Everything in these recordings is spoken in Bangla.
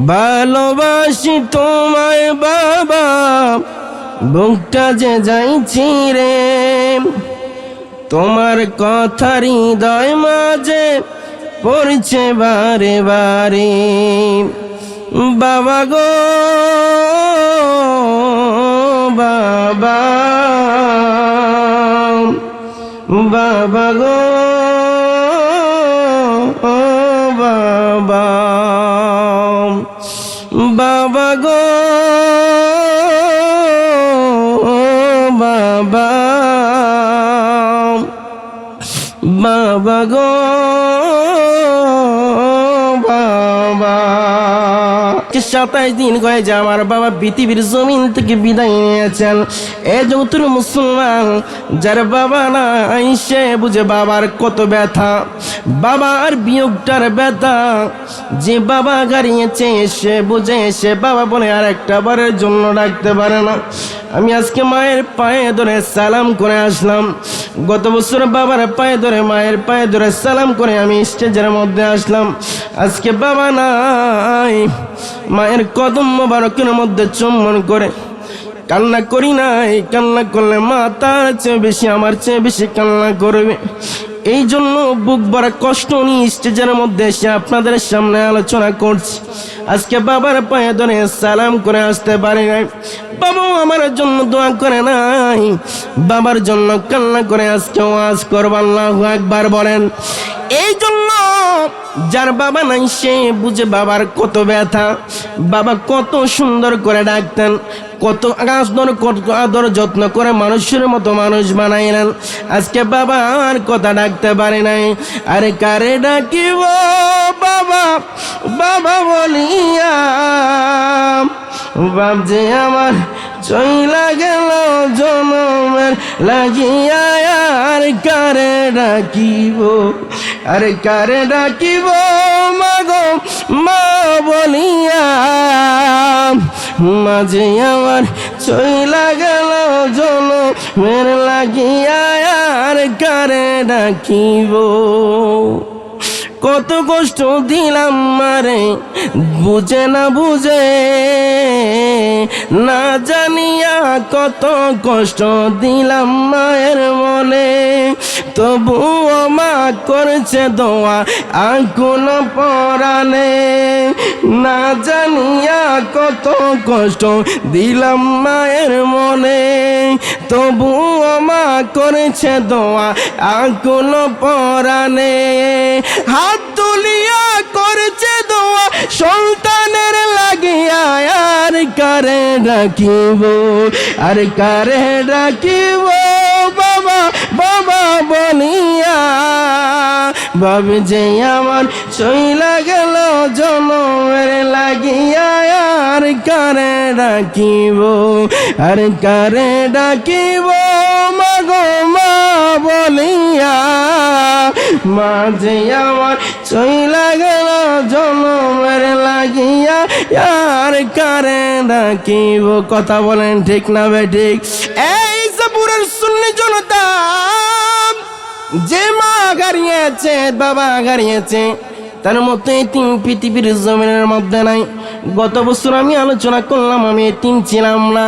ভালোবাসি তোমায় বাবা, বুকটা যে যাইছি রে, তোমার কথা হৃদয় মাঝে পড়ছে বারে বারে। বাবা গো বাবা, বাবা গো বাবা, বাবা গো বাবা, বাবা গো বাবা। 27 দিন কয়েছে আমার বাবা পৃথিবীর জমিন থেকে বিদায় নিয়েছেন। এ যৌতুর মুসলমান, যার বাবা নাই সে বুঝে বাবার কত ব্যথা, বাবার বিয়োগটার ব্যথা। যে বাবা হারিয়েছে সে বুঝে, সে বাবা বলে আর একটা বারের জন্য ডাকতে পারে না। আমি আজকে মায়ের পায়ে ধরে সালাম করে আসলাম। গত বছর বাবার পায়ে ধরে, মায়ের পায়ে ধরে সালাম করে আমি স্টেজের মধ্যে আসলাম। আজকে বাবা নাই, মায়ের কদম মোবারকের মধ্যে চুম্বন করে কান্না করি নাই। কান্না করলে মা তার চেয়ে বেশি, আমার চেয়ে বেশি কান্না করবে। এই জন্য বুক ভরা কষ্ট নিয়ে স্টেজের মধ্যে এসে আপনাদের সামনে আলোচনা করছি। আজকে বাবার পায়ে ধরে সালাম করে আসতে পারি নাই। বাবাও আমার জন্য দোয়া করে নাই, বাবার জন্য কান্না করে আজকে ওয়াজ করব। আল্লাহু আকবার বলেন। এই জন্য যার বাবা নাই সে বুঝে বাবার কত ব্যথা। বাবা কত সুন্দর করে ডাকতেন, কত আদর যত্ন করে মানুষের মতো মানুষ বানাইলেন। আজকে বাবা আর কথা ডাকতে পারে নাই। আরে কারে ডাকিব বাবা, বাবা বলিয়া, বাপ যে আমার চইলা গেল জনমের লাগিয়া। আর কারে ডাকিব, আরে কারে ডাকিব মাগো মা বলিয়া, মাঝে আমার চইলা গেল জনমের লাগিয়া। আর কারে ডাকিব, কত কষ্ট দিলাম মারে বুঝে না বুঝে, না জানিয়া কত কষ্ট দিলাম মায়ের মনে। তবুও মা করছে দোয়া আকুল পরাণে, না জানিয়া কত কষ্ট দিলাম মায়ের মনে। তবুও মা করেছে দোয়া আকুল পরাণে, হাত তুলিয়া করছে দোয়া সন্তানের লাগিয়া। আর কারে ডাকিব, আর কারে ডাকিব বাবা, বাবা বলিয়া, ভাবে যে আমার চইলা গেল জনমের লাগিয়া। আর কারে ডাকিব, আর কারে ডাকিব মাগো মা বলিয়া, মাঝে আমার চইলা গেল জনমের লাগিয়া। আর কারে ডাকিব। কথা বলেন ঠিক না বেঠিক? এই পুরের সুন্নি জনতা, যে মা হারিয়েছে, বাবা হারিয়েছে, তার মতো এতিম পৃথিবীর জমিনের মধ্যে নাই। গত বছর আমি আলোচনা করলাম আমি এতিম ছিলাম না,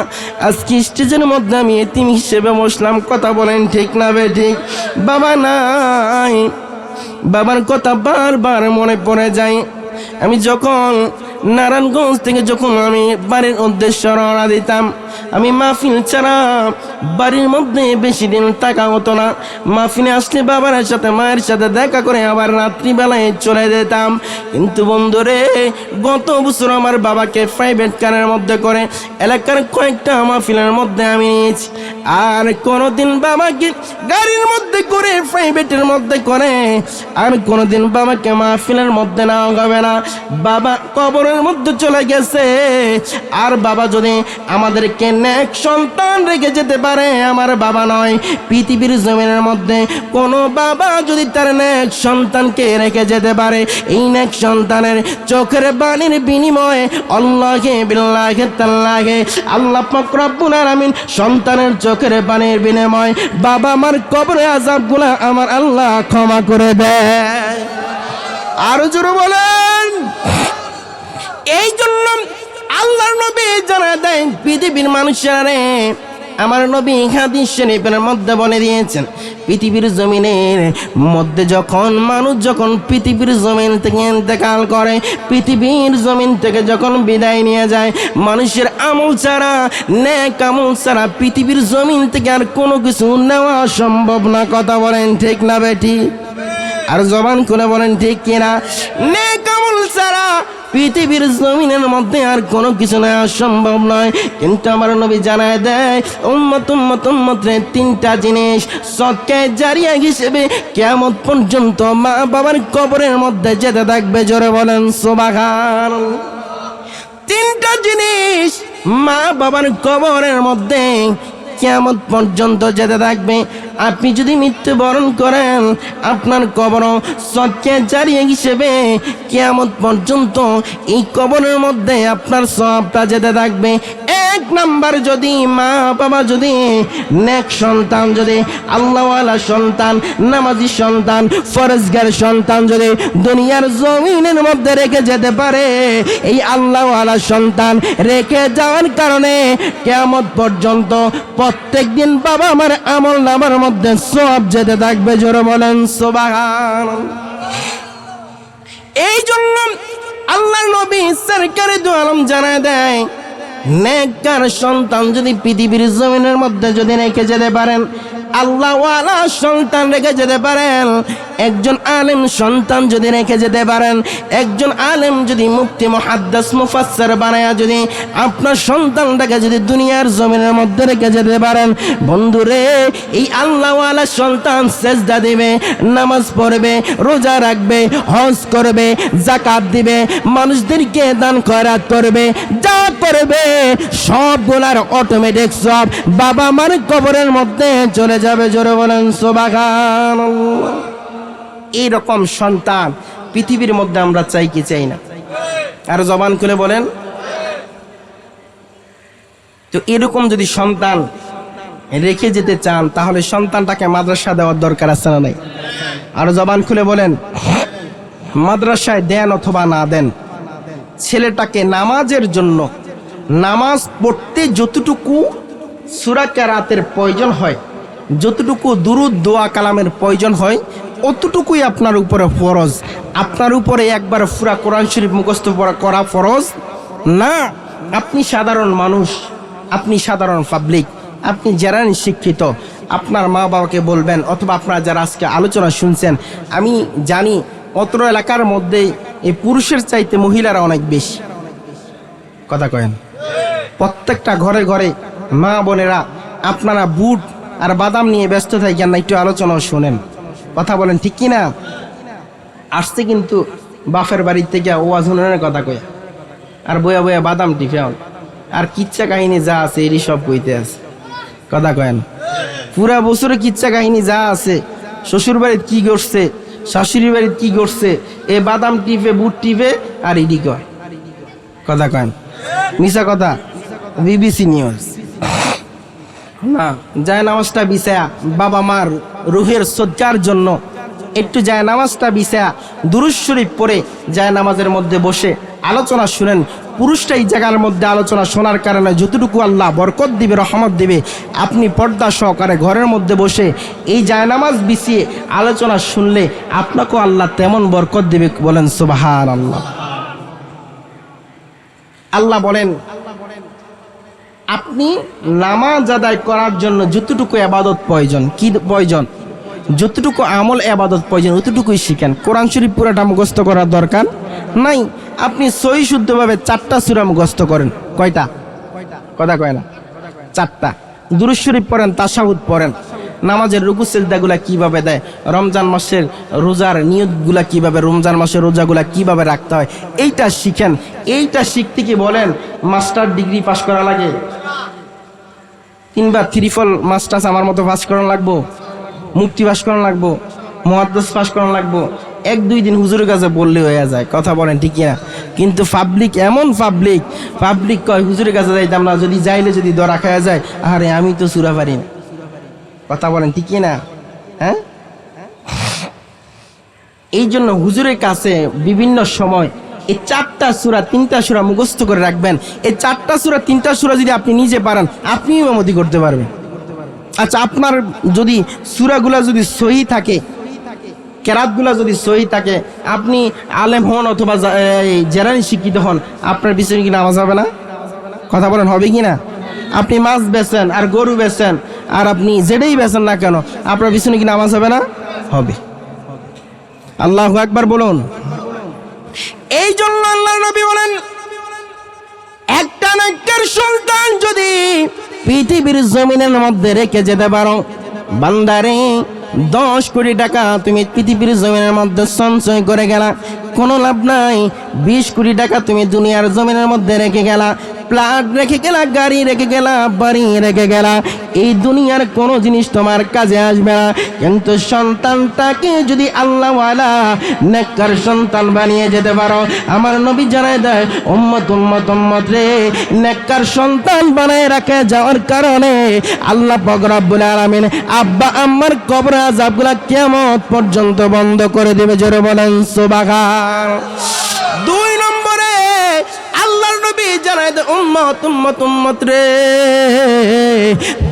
আজকে স্টেজের মধ্যে আমি এতিম হিসেবে বসলাম। কথা বলেন ঠিক না বেঠিক? বাবা নাই, বাবার কথা বারবার মনে পড়ে যায়। আমি যখন নারায়ণগঞ্জ থেকে যখন আমি বাড়ির উদ্দেশ্যে রওনা দিতাম, আমি মাহফিল ছাড়া বাড়ির মধ্যে বেশি দিন থাকা হতো না। মাহফিলে আসলে বাবার সাথে মায়ের সাথে দেখা করে আবার রাত্রিবেলায় চলে যেতাম। কিন্তু বন্ধুরে, গত বছর আমার বাবাকে প্রাইভেট কারের মধ্যে করে এলাকার কয়েকটা মাহফিলের মধ্যে আমি নিয়েছি। আর কোনোদিন বাবাকে গাড়ির মধ্যে করে, প্রাইভেটের মধ্যে করে, আর কোনোদিন বাবাকে মাহফিলের মধ্যে নেওয়া হবে না। বাবা কবরের মধ্যে চলে গেছে। আর বাবা যদি আমাদেরকে নেক সন্তান রেখে যেতে পারে, আমার বাবা নয়, পৃথিবীর জমিনের মধ্যে কোনো বাবা যদি তার নেক সন্তানকে রেখে যেতে পারে, এই নেক সন্তানের চোখের বাণীর বিনিময়ে আল্লাহে বিল্লাহে তাল্লাহে আল্লাহ পাক রব্বুল আলামিন সন্তানের চোখের বাণীর বিনিময়ে বাবা আমার কবরে আযাবগুলো আমার আল্লাহ ক্ষমা করে দেয়। আরো জোরে বলেন। এই জন্য আল্লাহর নবী জানা দেন পৃথিবীর মানুষেরা, আমার নবী হাদিস শরীফের মধ্যে বলে দিয়েছেন, পৃথিবীর জমিনের মধ্যে যখন পৃথিবীর জমিন থেকে ইন্তেকাল করে, পৃথিবীর জমিন থেকে যখন বিদায় নিয়ে যায়, মানুষের আমল ছাড়া, নেক আমল ছাড়া পৃথিবীর জমিন থেকে আর কোনো কিছু নেওয়া সম্ভব না। কথা বলেন ঠিক না বেটি? আর জবান খুলে বলেন ঠিক কিনা? নেক আমল ছাড়া পৃথিবীর জমিনের মধ্যে আর কোনো কিছু নেওয়া সম্ভব নয়। কিন্তু আমার নবী জানায় দেয়, উম্মত তিনটা জিনিস সদকায়ে জারিয়া হিসেবে কিয়ামত পর্যন্ত মা বাবার কবরের মধ্যে যেতে থাকবে। জোরে বলেন সুবহানাল্লাহ। তিনটা জিনিস মা বাবার কবরের মধ্যে কিয়ামত পর্যন্ত যেতে থাকবে। আপনি যদি মৃত্যুবরণ করেন, আপনার কবর সদকায়ে জারিয়া হিসেবে কিয়ামত পর্যন্ত এই কবরের মধ্যে আপনার সওয়াবটা যেতে থাকবে। এক নাম্বার, যদি মা বাবা যদি নেক সন্তান, যদি আল্লাহওয়ালা সন্তান, নামাজি সন্তান, ফরজগার সন্তান যদি দুনিয়ার জমিনের মধ্যে রেখে যেতে পারে, এই আল্লাহওয়ালা সন্তান রেখে যাওয়ার কারণে কিয়ামত পর্যন্ত প্রত্যেক দিন বাবা আমার আমল নামার মধ্যে সওয়াব যেতে থাকবে। জোরে বলেন সুবহানাল্লাহ। এই জন্য আল্লাহর নবী সরকারে দু আলম জানায় দেয়, নেককার সন্তান যদি পৃথিবীর জমিনের মধ্যে যদি রেখে যেতে পারেন, আল্লাহওয়ালা সন্তান রেখে যেতে পারেন, একজন আলেম সন্তান যদি রেখে যেতে পারেন, একজন আলেম যদি মুফতি মুহাদ্দিস মুফাসসির বানায়া যদি আপনার সন্তানটাকে যদি দুনিয়ার জমিনের মধ্যে রেখে যেতে পারেন, বন্ধুরে এই আল্লাহওয়ালা সন্তান সেজদা দিবে, নামাজ পড়বে, রোজা রাখবে, হজ করবে, যাকাত দিবে, মানুষদেরকে দান খয়রাত করবে, যা করবে সবগুলার অটোমেটিক সব বাবা মার কবরের মধ্যে চলে যাবে। জোরে বলেন সুবহানাল্লাহ। এইরকম সন্তান পৃথিবীর মধ্যে আমরা চাই কি চাই না? আর জবান খুলে বলেন। তো এরকম যদি সন্তান রেখে যেতে চান, তাহলে সন্তানটাকে মাদ্রাসা দেওয়ার দরকার আছে না নাই? আর জবান খুলে বলেন। মাদ্রাসায় দেন অথবা না দেন, ছেলেটাকে নামাজের জন্য, নামাজ পড়তে যতটুকু সূরা কিরাতের প্রয়োজন হয়, যতটুকু দুরূদ দোয়া কালামের প্রয়োজন হয়, অতটুকুই আপনার উপরে ফরজ। আপনার উপরে একবার পুরা কোরআন শরীফ মুখস্থ করা ফরজ না। আপনি সাধারণ মানুষ, আপনি সাধারণ পাবলিক, আপনি যারা শিক্ষিত, আপনার মা বাবাকে বলবেন, অথবা আপনারা যারা আজকে আলোচনা শুনছেন, আমি জানি অত্র এলাকার মধ্যে এই পুরুষের চাইতে মহিলারা অনেক বেশি। কথা কয়েন। প্রত্যেকটা ঘরে ঘরে মা বোনেরা আপনারা বুট আর বাদাম নিয়ে ব্যস্ত থাকেন না, একটু আলোচনা শোনেন। কথা বলেন ঠিক কিনা? আসছে কিন্তু বাপের বাড়ির থেকে ওয়াজ শুনের কথা কয়ে, আর বয়া বয়া বাদাম টিফেন, আর কিচ্ছা কাহিনী যা আছে এরই সব কইতে আছে। কথা কয়েন। পুরা বছরে কিচ্ছা কাহিনী যা আছে, শ্বশুর বাড়িতে কি করছে, শাশুড়ি বাড়িতে কি করছে, এ বাদাম টিপে, বুট টিপে, আর ইডি কয়। কথা কয়েন। মিশা কথা। বিবিসি নিউজ না, যায় নামাজটা বিছায়া বাবা মার রুহের সজ্জার জন্য একটু যায় নামাজটা বিছায়া দুরূদ শরীফ পড়ে যায় নামাজের মধ্যে বসে আলোচনা শুনেন। পুরুষটা এই জায়গার মধ্যে আলোচনা শোনার কারণে যতটুকু আল্লাহ বরকত দিবে, রহমত দিবে, আপনি পর্দা সহকারে ঘরের মধ্যে বসে এই যায় নামাজ বিছিয়ে আলোচনা শুনলে আপনাকেও আল্লাহ তেমন বরকত দিবে। বলেন সুবহানাল্লাহ। আল্লাহ বলেন, আপনি নামাজ আদায় করার জন্য যতটুকু ইবাদত প্রয়োজন, কি প্রয়োজন, যতটুকু আমল ইবাদত প্রয়োজন, অতটুকুই শিখেন। কোরআন শরীফ পুরোটা মুখস্থ করার দরকার নাই। আপনি সহি শুদ্ধভাবে 4টা সূরা মুখস্থ করেন। কয়টা? কথা কয় না? 4টা। দুরূদ শরীফ পড়েন, তাশাহুদ পড়েন, নামাজের রুকু সিজদাগুলা কিভাবে দেয়, রমজান মাসের রোজার নিয়তগুলা কিভাবে, রমজান মাসের রোজাগুলা কিভাবে রাখতে হয়, এইটা শিখেন। এইটা শিখতে কি বলেন মাস্টার ডিগ্রি পাস করা লাগে? 3বার 3 মাস্টার্স আমার মতো পাস করা লাগবো? মুফতি পাস করা লাগবো? মুহাদ্দিস পাস করা লাগবো? 1-2 দিন হুজুরের কাছে বললে হয়ে যায়। কথা বলেন ঠিক না? কিন্তু পাবলিক এমন পাবলিক কয় হুজুরের কাছে যাইতাম না, যদি যাইলে যদি ধরা খাওয়া যায়, আরে আমি তো সূরা পারি না। কথা বলেন ঠিক না? হ্যাঁ, এই জন্য হুজুরের কাছে বিভিন্ন সময় এই 4টা সূরা 3টা সূরা মুখস্থ করে রাখবেন। এই 4টা সূরা 3টা সূরা যদি আপনি নিজে পারেন, আপনি ইমামতি করতে পারবেন। আচ্ছা, আপনার যদি সূরাগুলো যদি সহি থাকে, কেরাতগুলো যদি সহি থাকে, আপনি আলেম হন অথবা জেরানি শিক্ষিত হন, আপনার পিছনে কি নামাজ হবে না? কথা বলেন, হবে কি না? আপনি মাছ বেচেন আর গরু বেচেন আর আপনি যেটাই বেচেন না কেন, আপনার পিছনে কি নামাজ হবে না? হবে। আল্লাহু আকবার বলুন। এই জন্য আল্লাহর নবী বলেন, একটা নেককার সন্তান যদি পৃথিবীর জমিনের মধ্যে রেখে যেতে পারো, বান্দারে 10 কোটি টাকা তুমি পৃথিবীর জমিনের মধ্যে সঞ্চয় করে গেলা, কোনো লাভ নাই। 20 কোটি টাকা তুমি দুনিয়ার জমিনের মধ্যে রেখে গেলা, প্লাট রেখে গেলা, গাড়ি রেখে গেলা, বাড়ি রেখে গেলা, এই দুনিয়ার কোনো জিনিস তোমার কাজে আসবে না। কিন্তু সন্তানটাকে যদি আল্লাহওয়ালা নেককার সন্তান বানিয়ে যেতে পারো, আমার নবী জানায় দেয়, উম্মত উম্মত উম্মত রে, নেককার সন্তান বানায় রাখে যাওয়ার কারণে আল্লাহ পাক রব্বুল আলামিন আব্বা আম্মার কবর আযাবগুলা কিয়ামত পর্যন্ত বন্ধ করে দেবে। জোরে বলেন সুবহান। 2 নম্বরে আল্লাহর নবী জানায় দেয়, উম্মত উম্মত উম্মত রে,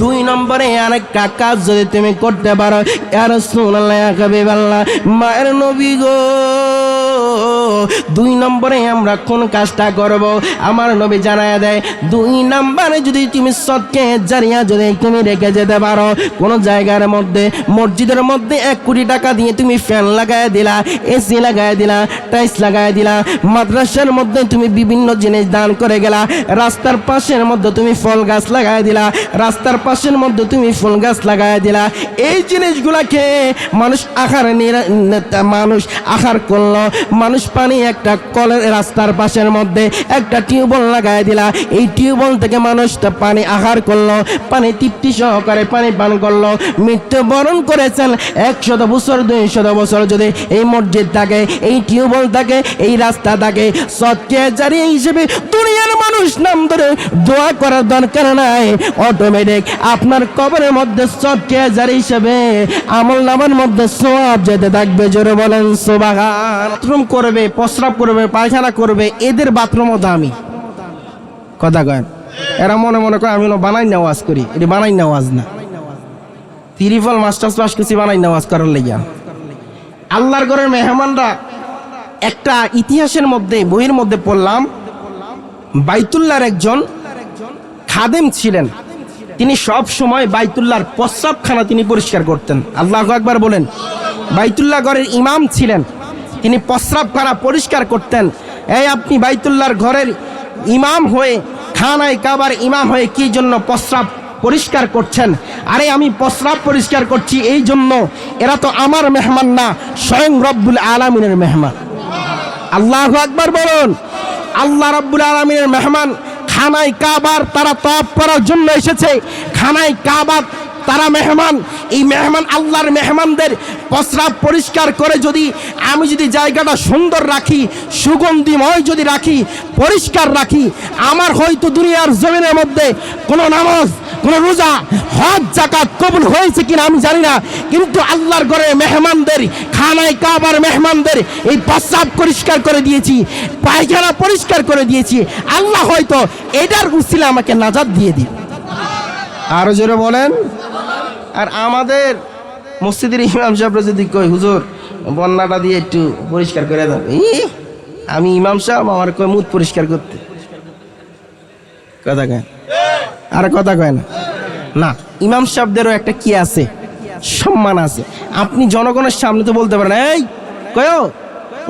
2 নম্বরে আরেকটা কাজ যদি তুমি করতে পারো, ইয়া রাসূলুল্লাহ, ইয়া হাবিবাল্লাহ, মায়ের নবী গো, 2 নম্বরে আমরা কোন কাজটা করব? আমার নবী জানায় দেয়, 2 নম্বরে যদি তুমি সদকা জারিয়া যদি তুমি রেখে যেতে পারো, কোন জায়গার মধ্যে, মসজিদের মধ্যে 1 কোটি টাকা দিয়ে তুমি ফ্যান লাগায় দিলা, এসি লাগায় দিলা, টাইলস লাগায় দিলা, মাদ্রাসার মধ্যে তুমি বিভিন্ন জিনিস দান করে গেলা, রাস্তার পাশের মধ্যে তুমি ফল গাছ লাগায় দিলা, রাস্তার পাশের মধ্যে তুমি ফুল গাছ লাগায় দিলা, এই জিনিসগুলাকে মানুষ আহার করলো, মানুষ পানি একটা কলের রাস্তার পাশের মধ্যে একটা টিউবওয়েল লাগায় দিলা, এই টিউবওয়েল থেকে মানুষ পানি আহার করলো, পানি তৃপ্তি সহকারে পানি পান করলো, মৃত্যুবরণ করেছেন। 100 বছর 200 বছর যদি এই মসজিদ থাকে, এই টিউবওয়েল থাকে, এই রাস্তা থাকে, সদকা জারিয়া হিসেবে দুনিয়ার মানুষ নাম ধরে দোয়া করার দরকার নাই, অটোমেটিক আপনার কবরের মধ্যে সদকা জারিয়া হিসেবে আমলনামার মধ্যে সওয়াব যেতে থাকবে। জোরে বলেন সুবহান। বাথরুম করবে, প্রস্রাব করবে, পায়খানা করবে, এদের বাথরুমও দামি। কথা কয়, এরা মনে মনে করে আমি বানাই নেওয়াজ করি, এটি বানাই নেওয়াজ না, তিরিফল মাস্টার্স পাস করছি বানাই নেওয়াজ করার লাগিয়া। আল্লাহর ঘরের মেহমানরা, একটা ইতিহাসের মধ্যে বইয়ের মধ্যে পড়লাম, বাইতুল্লাহর একজন খাদেম ছিলেন, তিনি সব সময় বাইতুল্লাহর প্রস্রাবখানা তিনি পরিষ্কার করতেন। আল্লাহু আকবার বলেন। বাইতুল্লাহ ঘরের ইমাম ছিলেন, তিনি প্রস্রাবখানা পরিষ্কার করতেন। এই আপনি বাইতুল্লাহর ঘরের ইমাম হয়ে, খানায় কাবার ইমাম হয়ে কি জন্য প্রস্রাব পরিষ্কার করছেন? আরে আমি প্রস্রাব পরিষ্কার করছি এই জন্য, এরা তো আমার মেহমান না, স্বয়ং রব্বুল আলামিনের মেহমান। আল্লাহু আকবার বলুন। আল্লাহ রব্বুল আলামিনের মেহমান, খানায় কাবার তারা তওয়াফ করার জন্য এসেছে, খানায় কাবা তারা মেহমান। এই মেহমান, আল্লাহর মেহমানদের প্রস্রাব পরিষ্কার করে যদি আমি যদি জায়গাটা সুন্দর রাখি, সুগন্ধিময় যদি রাখি, পরিষ্কার রাখি, আমার হয়তো দুনিয়ার জমিনের মধ্যে কোনো নামাজ, কোনো রোজা, হজ, যাকাত কবুল হয়েছে কিনা আমি জানি না, কিন্তু আল্লাহর ঘরে মেহমানদের, খানায় কাবার মেহমানদের এই প্রস্রাব পরিষ্কার করে দিয়েছি, পায়খানা পরিষ্কার করে দিয়েছি, আল্লাহ হয়তো এটার উসিলা আমাকে নাজাত দিয়ে দিন। আরো জোরে বলেন। আর আমাদের মসজিদের ইমাম সাহেবরা যদি কই, হুজুর বন্যাটা দিয়ে একটু পরিষ্কার করে দাও, আমি ইমাম সাহেব, আমার কয় মুখ পরিষ্কার করতে। কথা কয় আর কথা কয় না। না, ইমাম সাহেবদেরও একটা কি আছে, সম্মান আছে। আপনি জনগণের সামনে তো বলতে পারেন, এই কয়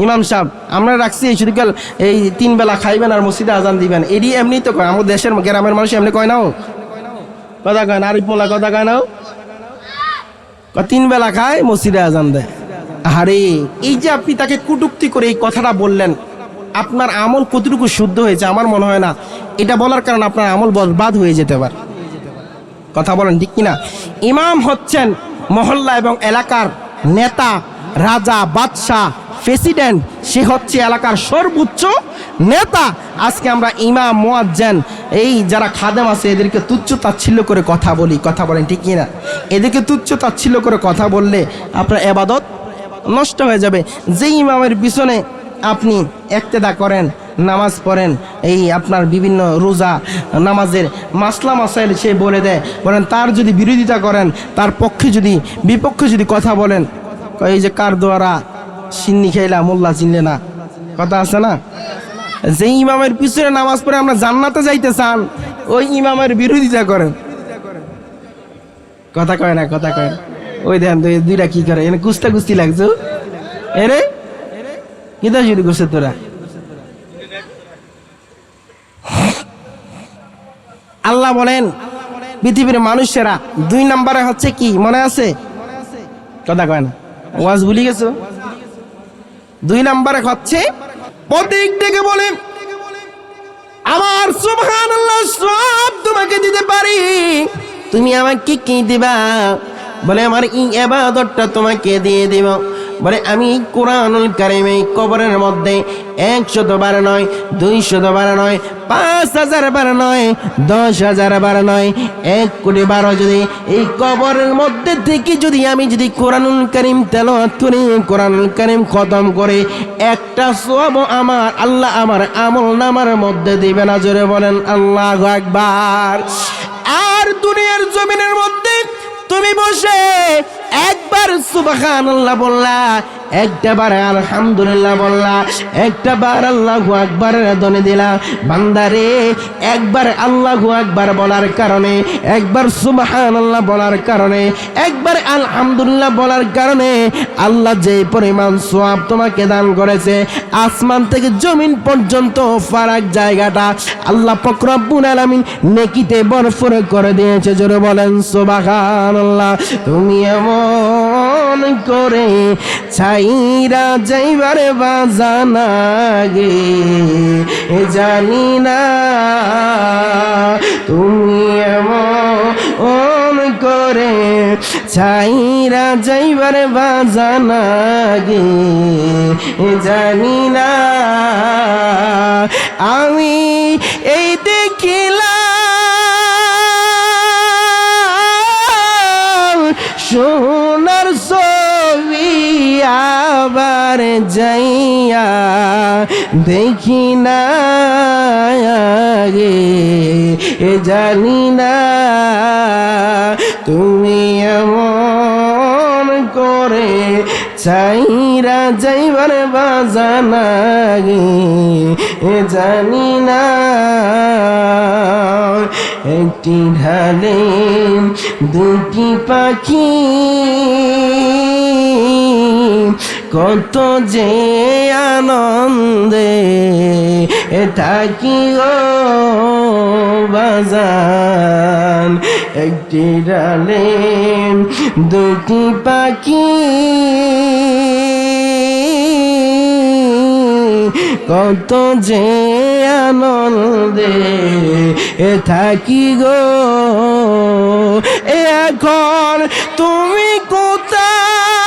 ইমাম সাহেব আমরা রাখছি শুধু কাল এই 3 বেলা খাইবেন আর মসজিদে আজান দিবেন, এটি এমনি তো কয়। আমাদের দেশের গ্রামের মানুষ এমনি কয় নাও, কথা কয় না, আরিফ মোল্লা কথা কয় নাও, 3 বেলা খায় মসজিদে আজান দেয়। আরে এই যে আপনি তাকে কটূক্তি করে এই কথাটা বললেন, আপনার আমল কতটুকু শুদ্ধ হয়েছে আমার মনে হয় না। এটা বলার কারণে আপনার আমল বরবাদ হয়ে যেতে পারে। কথা বলেন ঠিক কিনা? ইমাম হচ্ছেন মহল্লা এবং এলাকার নেতা, রাজা, বাদশাহ, প্রেসিডেন্ট, সে হচ্ছে এলাকার সর্বোচ্চ নেতা। আজকে আমরা ইমাম, মুয়াজ্জিন, এই যারা খাদেম আছে এদেরকে তুচ্ছ তাচ্ছিল্য করে কথা বলি। কথা বলেন ঠিক কিনা? এদেরকে তুচ্ছ তাচ্ছিল্য করে কথা বললে আপনার ইবাদত নষ্ট হয়ে যাবে। যে ইমামের পিছনে আপনি ইক্তেদা করেন, নামাজ পড়েন, এই আপনার বিভিন্ন রোজা নামাজের মাসলা মাসাইল সে বলে দেয়, বলেন তার যদি বিরোধিতা করেন, তার পক্ষে যদি বিপক্ষে যদি কথা বলেন, এই যে কার দ্বারা সিন্নি খেলা মোল্লা চিনলে না, কথা আছে না? যে ইমামের পিছনে নামাজ পড়ে আমরা জান্নাতে যাইতে চান, ওই ইমামের বিরোধিতা করেন, কথা কয় না, কথা কয় না। ওই দেখেন তো দুইটা কি করে, এনে কুস্তা কুস্তি লাগছো, এরে কিতা শুরু করছে তোরা? আল্লাহ বলেন পৃথিবীর মানুষেরা 2 নম্বরে হচ্ছে কি মনে আছে? কথা কয় না, ওয়াজ ভুলি গেছো? 2 নম্বরে হচ্ছে প্রতীক ডেকে বলে আমার সুবহানাল্লাহ সব তোমাকে দিতে পারি, তুমি আমাকে কি দিবা? বলে আমার এই ইবাদতটা তোমাকে দিয়ে দিব। বলে আমি কোরআনুল কারীমে কবরের মধ্যে 100 বার নয়, 200 বার নয়, 5000 বার নয়, 10,000 বার নয়, 1 কোটি বার যদি এই কবরের মধ্যে থেকে যদি আমি যদি কোরআনুল কারীম তেলাওয়াত করি, কোরআনুল কারীম খতম করে, একটা সওয়াব আমার আল্লাহ আমার আমলনামার মধ্যে দিবে না। জোরে বলেন আল্লাহু আকবার। আর দুনিয়ার জমিনের মধ্যে তুমি বসে একবার সুবহানাল্লাহ বললা, একটা বার আলহামদুলিল্লাহ বললা, একটা বার আল্লাহু আকবারের ধ্বনি দিলা, বান্দারে একবার আল্লাহু আকবার বলার কারণে, একবার সুবহানাল্লাহ বলার কারণে, একবার আলহামদুলিল্লাহ বলার কারণে আল্লাহ যে পরিমাণ সওয়াব তোমাকে দান করেছে, আসমান থেকে জমিন পর্যন্ত ফারাক জায়গাটা আল্লাহ পাক রব্বুল আলামিন নেকিতে ভরপুর করে দিয়েছে। জোরে বলেন সুবহানাল্লাহ। তুমি এমন করে ছাইরা যাইবারে বাজানা গে জানি না, তুমি এমন করে ছাইরা যাইবারে বাজানা গে জানি না, আমি এই দেখিলাম সোনার ছবি, আবার যাইয়া দেখি না গে জানি না, তুমি এমন করে ছাইরা যাইবার বাজানা গে জানি না। একটি ঢালে 2টি পাখি, কত যে আনন্দে থাকি গো বাজান। একটি ডালে 2টি পাখি, কত যে আনন্দে থাকি গো। এখন তুমি কোথায়,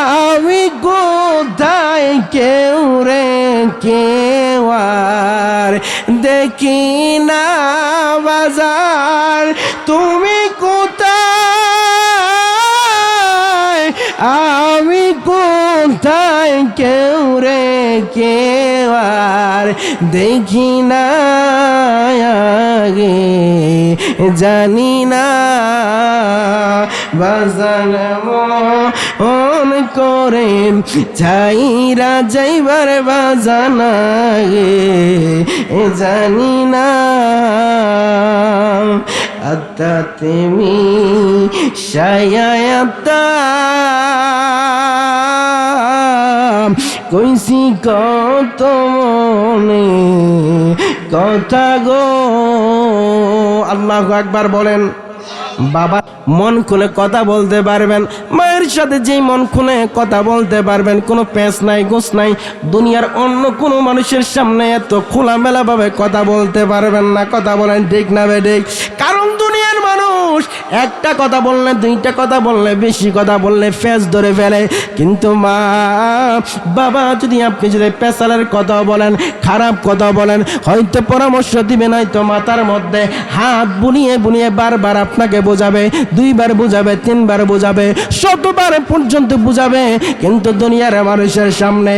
আমি কোথায়, কেউ রে কেউ আর দেখি না বাজার। তুমি কোথায়, আমি কোথায়, কেউ রে কেউ আর দেখি না গে জানি না, বাজান মন করে ছাইরা যাইবার বাজানা গে জানি না। আত্মা তুমি সায়াতা কইছি কত মনে কথা গো। আল্লাহু আকবার বলেন। বাবা মন খুলে কথা বলতে পারবেন, মায়ের সাথে যেই মন খুলে কথা বলতে পারবেন, কোনো পেঁচ নাই গোছ নাই, দুনিয়ার অন্য কোনো মানুষের সামনে এত খোলামেলা ভাবে কথা বলতে পারবেন না। কথা বলেন ঠিক না বেঠিক? কারণ দুনিয়ার মানুষ একটা কথা বললে, দুইটা কথা বললে, বেশি কথা বললে ফেস ধরে ফেলে। কিন্তু মা বাবা যদি আপনি যদি পেশালের কথা বলেন, খারাপ কথা বলেন, হয়তো পরামর্শ দিবে, নয়তো মাথার মধ্যে হাত বুনিয়ে বুনিয়ে বারবার আপনাকে বোঝাবে, দুইবার বোঝাবে, তিনবার বোঝাবে, শতবার পর্যন্ত বোঝাবে। কিন্তু দুনিয়ার মানুষের সামনে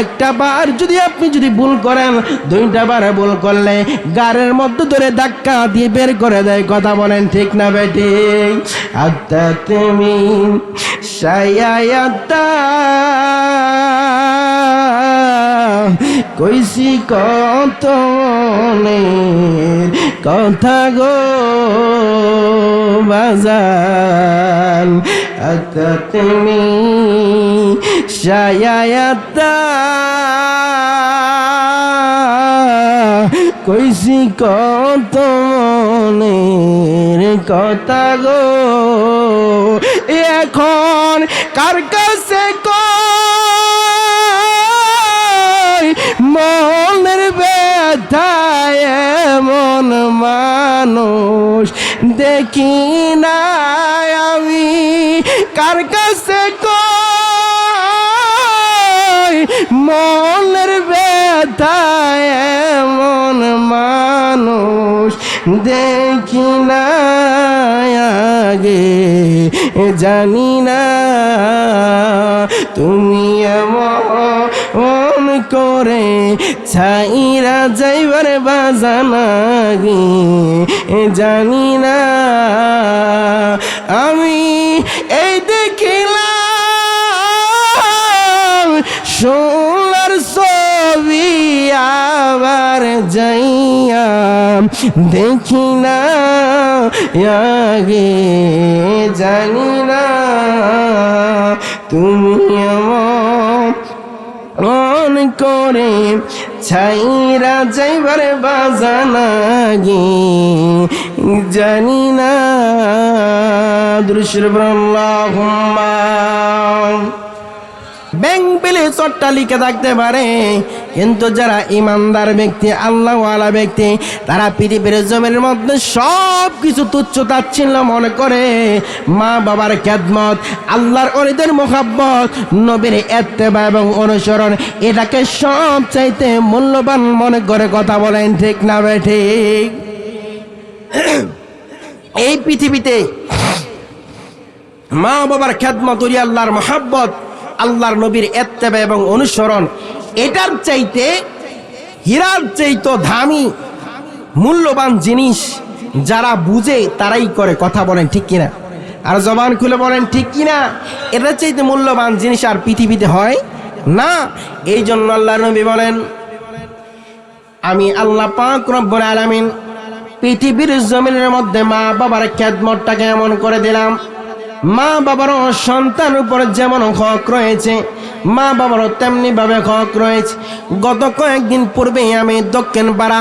একটা বার যদি আপনি যদি ভুল করেন, দুইটা বার ভুল করলে গাড়ির মধ্যে ধরে ধাক্কা দিয়ে বের করে দেয়। কথা বলেন ঠিক না বেটি? আত্মা তুমি সায়াতা কইছি কত মনের কথা গো বাজান। আত্মা তুমি সায়াতা কইছি কত মনের কথা গো। এখন কার কাছে কই মনের ব্যথায় এমন মানুষ দেখি না আমি। কার কাছে কই মনের ব্যথায় এমন মানুষ দেখি না আগে জানি না। তুমি এমন করে ছাইরা যাইবার বাজানাগি জানি না। আমি এই দেখিলাম সোনার ছবি, আবার যাইয়া দেখি না আগে জানি না। তুমি মন করে ছাইরা যাইবার বাজানাগি জানি না। দৃশ্যের আল্লাহুম্মা ব্যাংক পেলে চট্টা লিখে থাকতে পারে, কিন্তু যারা ইমানদার ব্যক্তি, আল্লাহওয়ালা ব্যক্তি, তারা পৃথিবীর জমির মধ্যে সব কিছু তুচ্ছ তাচ্ছিল্য মনে করে। মা বাবার খেদমত, আল্লাহর ওলিদের মোহাব্বত, নবীর ইত্তেবা এবং অনুসরণ, এটাকে সব চাইতে মূল্যবান মনে করে। কথা বলেন ঠিক না ঠিক? এই পৃথিবীতে মা বাবার খেদমত, আল্লাহর মোহাব্বত, আল্লাহর নবীর ইত্তেবা এবং অনুসরণ, এটার চাইতে হীরার চাইতে দামি মূল্যবান জিনিস যারা বুঝে তারাই করে। কথা বলেন ঠিক কিনা? আর জবান খুলে বলেন ঠিক কিনা? এটার চাইতে মূল্যবান জিনিস আর পৃথিবীতে হয় না। এই জন্য আল্লাহর নবী বলেন, আমি আল্লাহ পাক রব্বুল আলামিন পৃথিবীর জমিনের মধ্যে মা বাবার খেদমতটাকে এমন করে দিলাম, মা বাবারও সন্তান উপর যেমন হক রয়েছে, মা বাবারও তেমনি ভাবে হক রয়েছে। গত কয়েকদিন পূর্বে আমি দক্ষিণ পাড়া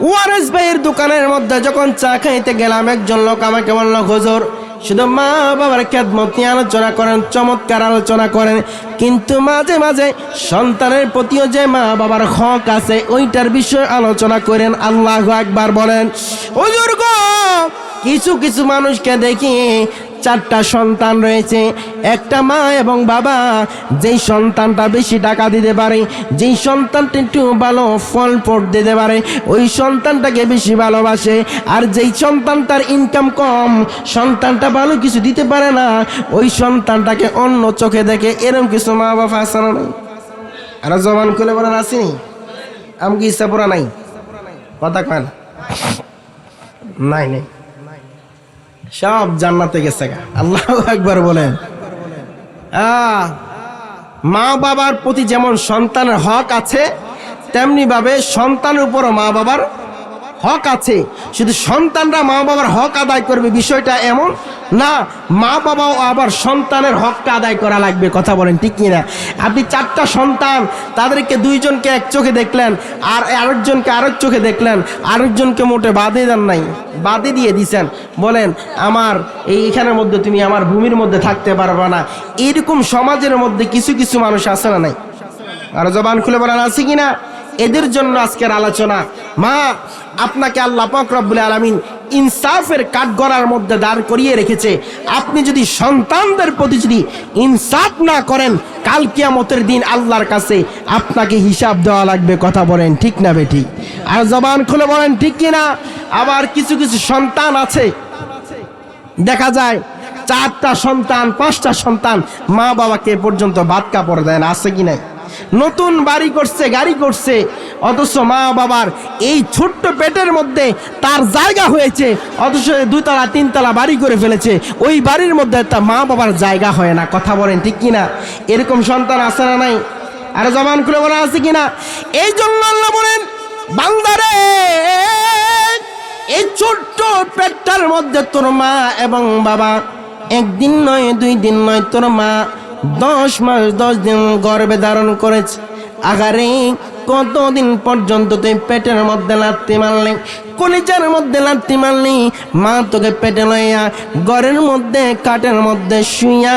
ওয়ারেস ভাইয়ের দোকানের মধ্যে যখন চা খাইতে গেলাম, একজন লোক আমাকে বলল, হুজুর শুধু মা বাবার খেদমত নিয়ে আলোচনা করেন, চমৎকার আলোচনা করেন, কিন্তু মাঝে মাঝে সন্তানের প্রতিও যে মা বাবার হক আছে ওইটার বিষয়ে আলোচনা করেন। আল্লাহু আকবার বলেন। হুজুর গো, কিছু কিছু মানুষকে দেখি চারটা সন্তান রয়েছে, একটা মা এবং বাবা, যেই সন্তানটা বেশি টাকা দিতে পারে, যেই সন্তানটা একটু ভালো ফল ফট দিতে পারে, ওই সন্তানটাকে বেশি ভালোবাসে। আর যেই সন্তানটার ইনকাম কম, সন্তানটা ভালো কিছু দিতে পারে না, ওই সন্তানটাকে অন্য চোখে দেখে। এরকম কিছু মা বাবা আছে না? নাই? আর জবান খুলে বলেন আসেনি? আমি কি ইচ্ছা পড়া নাই? কথা কয় না? নাই নাই, সব জান্নাতে গেছে। আল্লাহু আকবার বলেন। মা বাবার প্রতি যেমন সন্তানের হক আছে, তেমনি ভাবে সন্তানের উপরও মা বাবার হক আছে। শুধু সন্তানরা মা বাবার হক আদায় করবে বিষয়টা এমন না, মা বাবাও আবার সন্তানের হকটা আদায় করা লাগবে। কথা বলেন ঠিক কিনা? আপনি চারটা সন্তান, তাদেরকে দুইজনকে এক চোখে দেখলেন, আর আরেকজনকে আরেক চোখে দেখলেন, আরেকজনকে মোটে বাদে দেন নাই, বাদে দিয়ে দিছেন, বলেন আমার এইখানের মধ্যে তুমি আমার ভূমির মধ্যে থাকতে পারবে না। এরকম সমাজের মধ্যে কিছু কিছু মানুষ আছে না? নাই? আর জবান খুলে বলেন আছে কিনা? এদের জন্য আজকের আলোচনা। মা, আপনাকে আল্লাহ পাক রব্বুল আলামিন ইনসাফের কাঠগড়ার মধ্যে দাঁড় করিয়ে রেখেছে। আপনি যদি সন্তানদের প্রতি যদি ইনসাফ না করেন, কাল কিয়ামতের দিন আল্লাহর কাছে আপনাকে হিসাব দেওয়া লাগবে। কথা বলেন ঠিক না বেঠিক? আর জবান খুলে বলেন ঠিক কিনা? আবার কিছু কিছু সন্তান আছে, দেখা যায় 4টা সন্তান 5টা সন্তান, মা বাবাকে পর্যন্ত ভাত কাপড় দেয় না। আছে কি নাই? নতুন বাড়ি করছে, গাড়ি করছে, অথচ মা বাবার এই ছোট্ট পেটের মধ্যে তার জায়গা হয়েছে, অথচ 2 তলা 3 তলা বাড়ি করে ফেলেছে। ওই বাড়ির মধ্যে তার মা বাবার জায়গা হয় না। কথা বলেন ঠিক কিনা? এরকম সন্তান আছে না নাই? আর জবান খুলে বলা আছে কিনা? এই জন্য আল্লাহ বলেন, বান্দারে এই ছোট্ট পেটটার মধ্যে তোর মা এবং বাবা 1 দিন নয় 2 দিন নয়, তোর মা 10 মাস 10 দিন গর্ভে ধারণ করেছে। আগারে কতদিন পর্যন্ত তুই পেটের মধ্যে লাথি মারলি, কলিজার মধ্যে লাথি মারলি, মা তোকে পেটে লইয়া ঘরের মধ্যে কাঠের মধ্যে শুইয়া